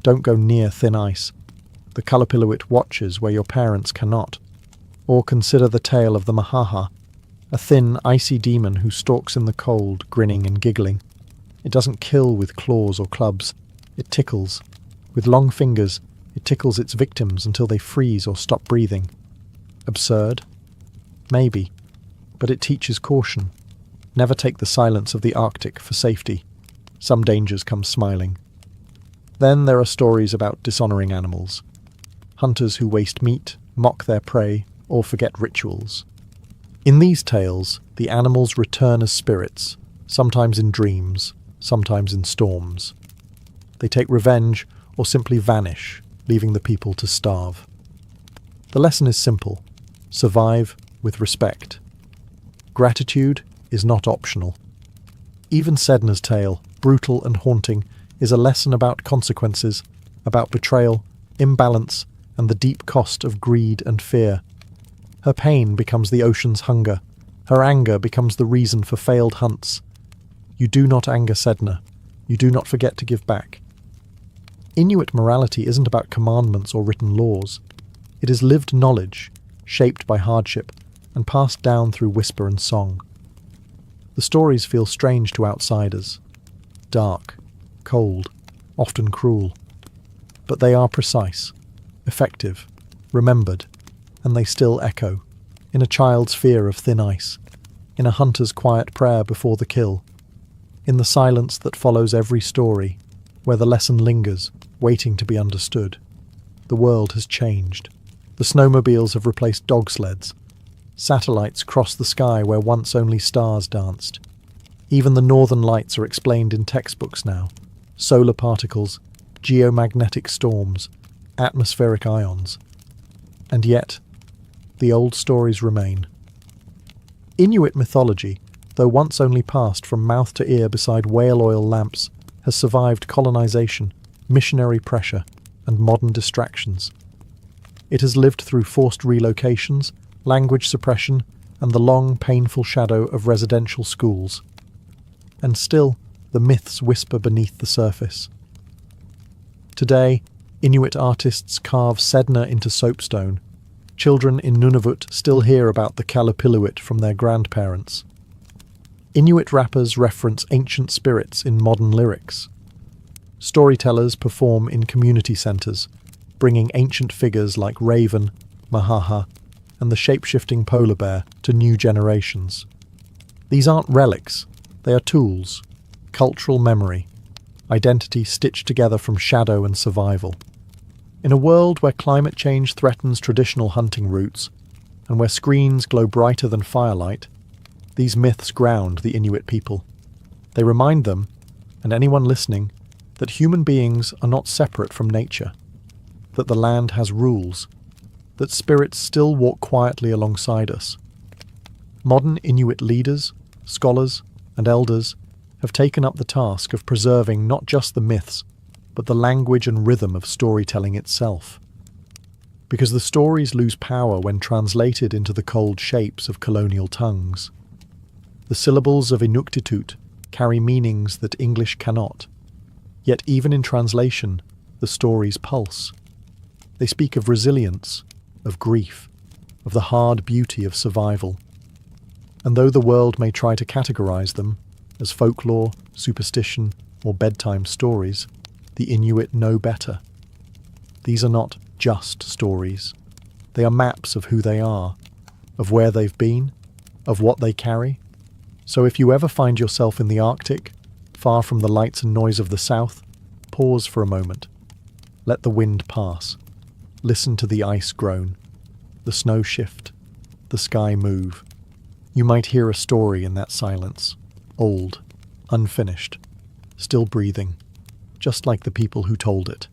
Don't go near thin ice. The Kalapilluit watches where your parents cannot. Or consider the tale of the Mahaha, a thin, icy demon who stalks in the cold, grinning and giggling. It doesn't kill with claws or clubs. It tickles. With long fingers, it tickles its victims until they freeze or stop breathing. Absurd? Maybe. But it teaches caution. Never take the silence of the Arctic for safety. Some dangers come smiling. Then there are stories about dishonoring animals. Hunters who waste meat, mock their prey, or forget rituals. In these tales, the animals return as spirits, sometimes in dreams, sometimes in storms. They take revenge or simply vanish, leaving the people to starve. The lesson is simple. Survive with respect. Gratitude is not optional. Even Sedna's tale, brutal and haunting, is a lesson about consequences, about betrayal, imbalance, and the deep cost of greed and fear. Her pain becomes the ocean's hunger. Her anger becomes the reason for failed hunts. You do not anger Sedna. You do not forget to give back. Inuit morality isn't about commandments or written laws. It is lived knowledge, shaped by hardship, and passed down through whisper and song. The stories feel strange to outsiders. Dark, cold, often cruel. But they are precise, effective, remembered, and they still echo, in a child's fear of thin ice, in a hunter's quiet prayer before the kill, in the silence that follows every story, where the lesson lingers, waiting to be understood. The world has changed. The snowmobiles have replaced dog sleds. Satellites cross the sky where once only stars danced. Even the northern lights are explained in textbooks now. Solar particles, geomagnetic storms, atmospheric ions. And yet, the old stories remain. Inuit mythology, though once only passed from mouth to ear beside whale oil lamps, has survived colonization, missionary pressure, and modern distractions. It has lived through forced relocations, language suppression, and the long, painful shadow of residential schools. And still, the myths whisper beneath the surface. Today, Inuit artists carve Sedna into soapstone. Children in Nunavut still hear about the Kalapilluit from their grandparents. Inuit rappers reference ancient spirits in modern lyrics. Storytellers perform in community centres, bringing ancient figures like Raven, Mahaha, and the shape-shifting polar bear to new generations. These aren't relics, they are tools, cultural memory, identity stitched together from shadow and survival. In a world where climate change threatens traditional hunting routes, and where screens glow brighter than firelight, these myths ground the Inuit people. They remind them, and anyone listening, that human beings are not separate from nature, that the land has rules, that spirits still walk quietly alongside us. Modern Inuit leaders, scholars, and elders have taken up the task of preserving not just the myths, but the language and rhythm of storytelling itself. Because the stories lose power when translated into the cold shapes of colonial tongues. The syllables of Inuktitut carry meanings that English cannot. Yet even in translation, the stories pulse. They speak of resilience, of grief, of the hard beauty of survival. And though the world may try to categorize them as folklore, superstition, or bedtime stories, the Inuit know better. These are not just stories. They are maps of who they are, of where they've been, of what they carry. So if you ever find yourself in the Arctic, far from the lights and noise of the south, pause for a moment. Let the wind pass. Listen to the ice groan, the snow shift, the sky move. You might hear a story in that silence, old, unfinished, still breathing, just like the people who told it.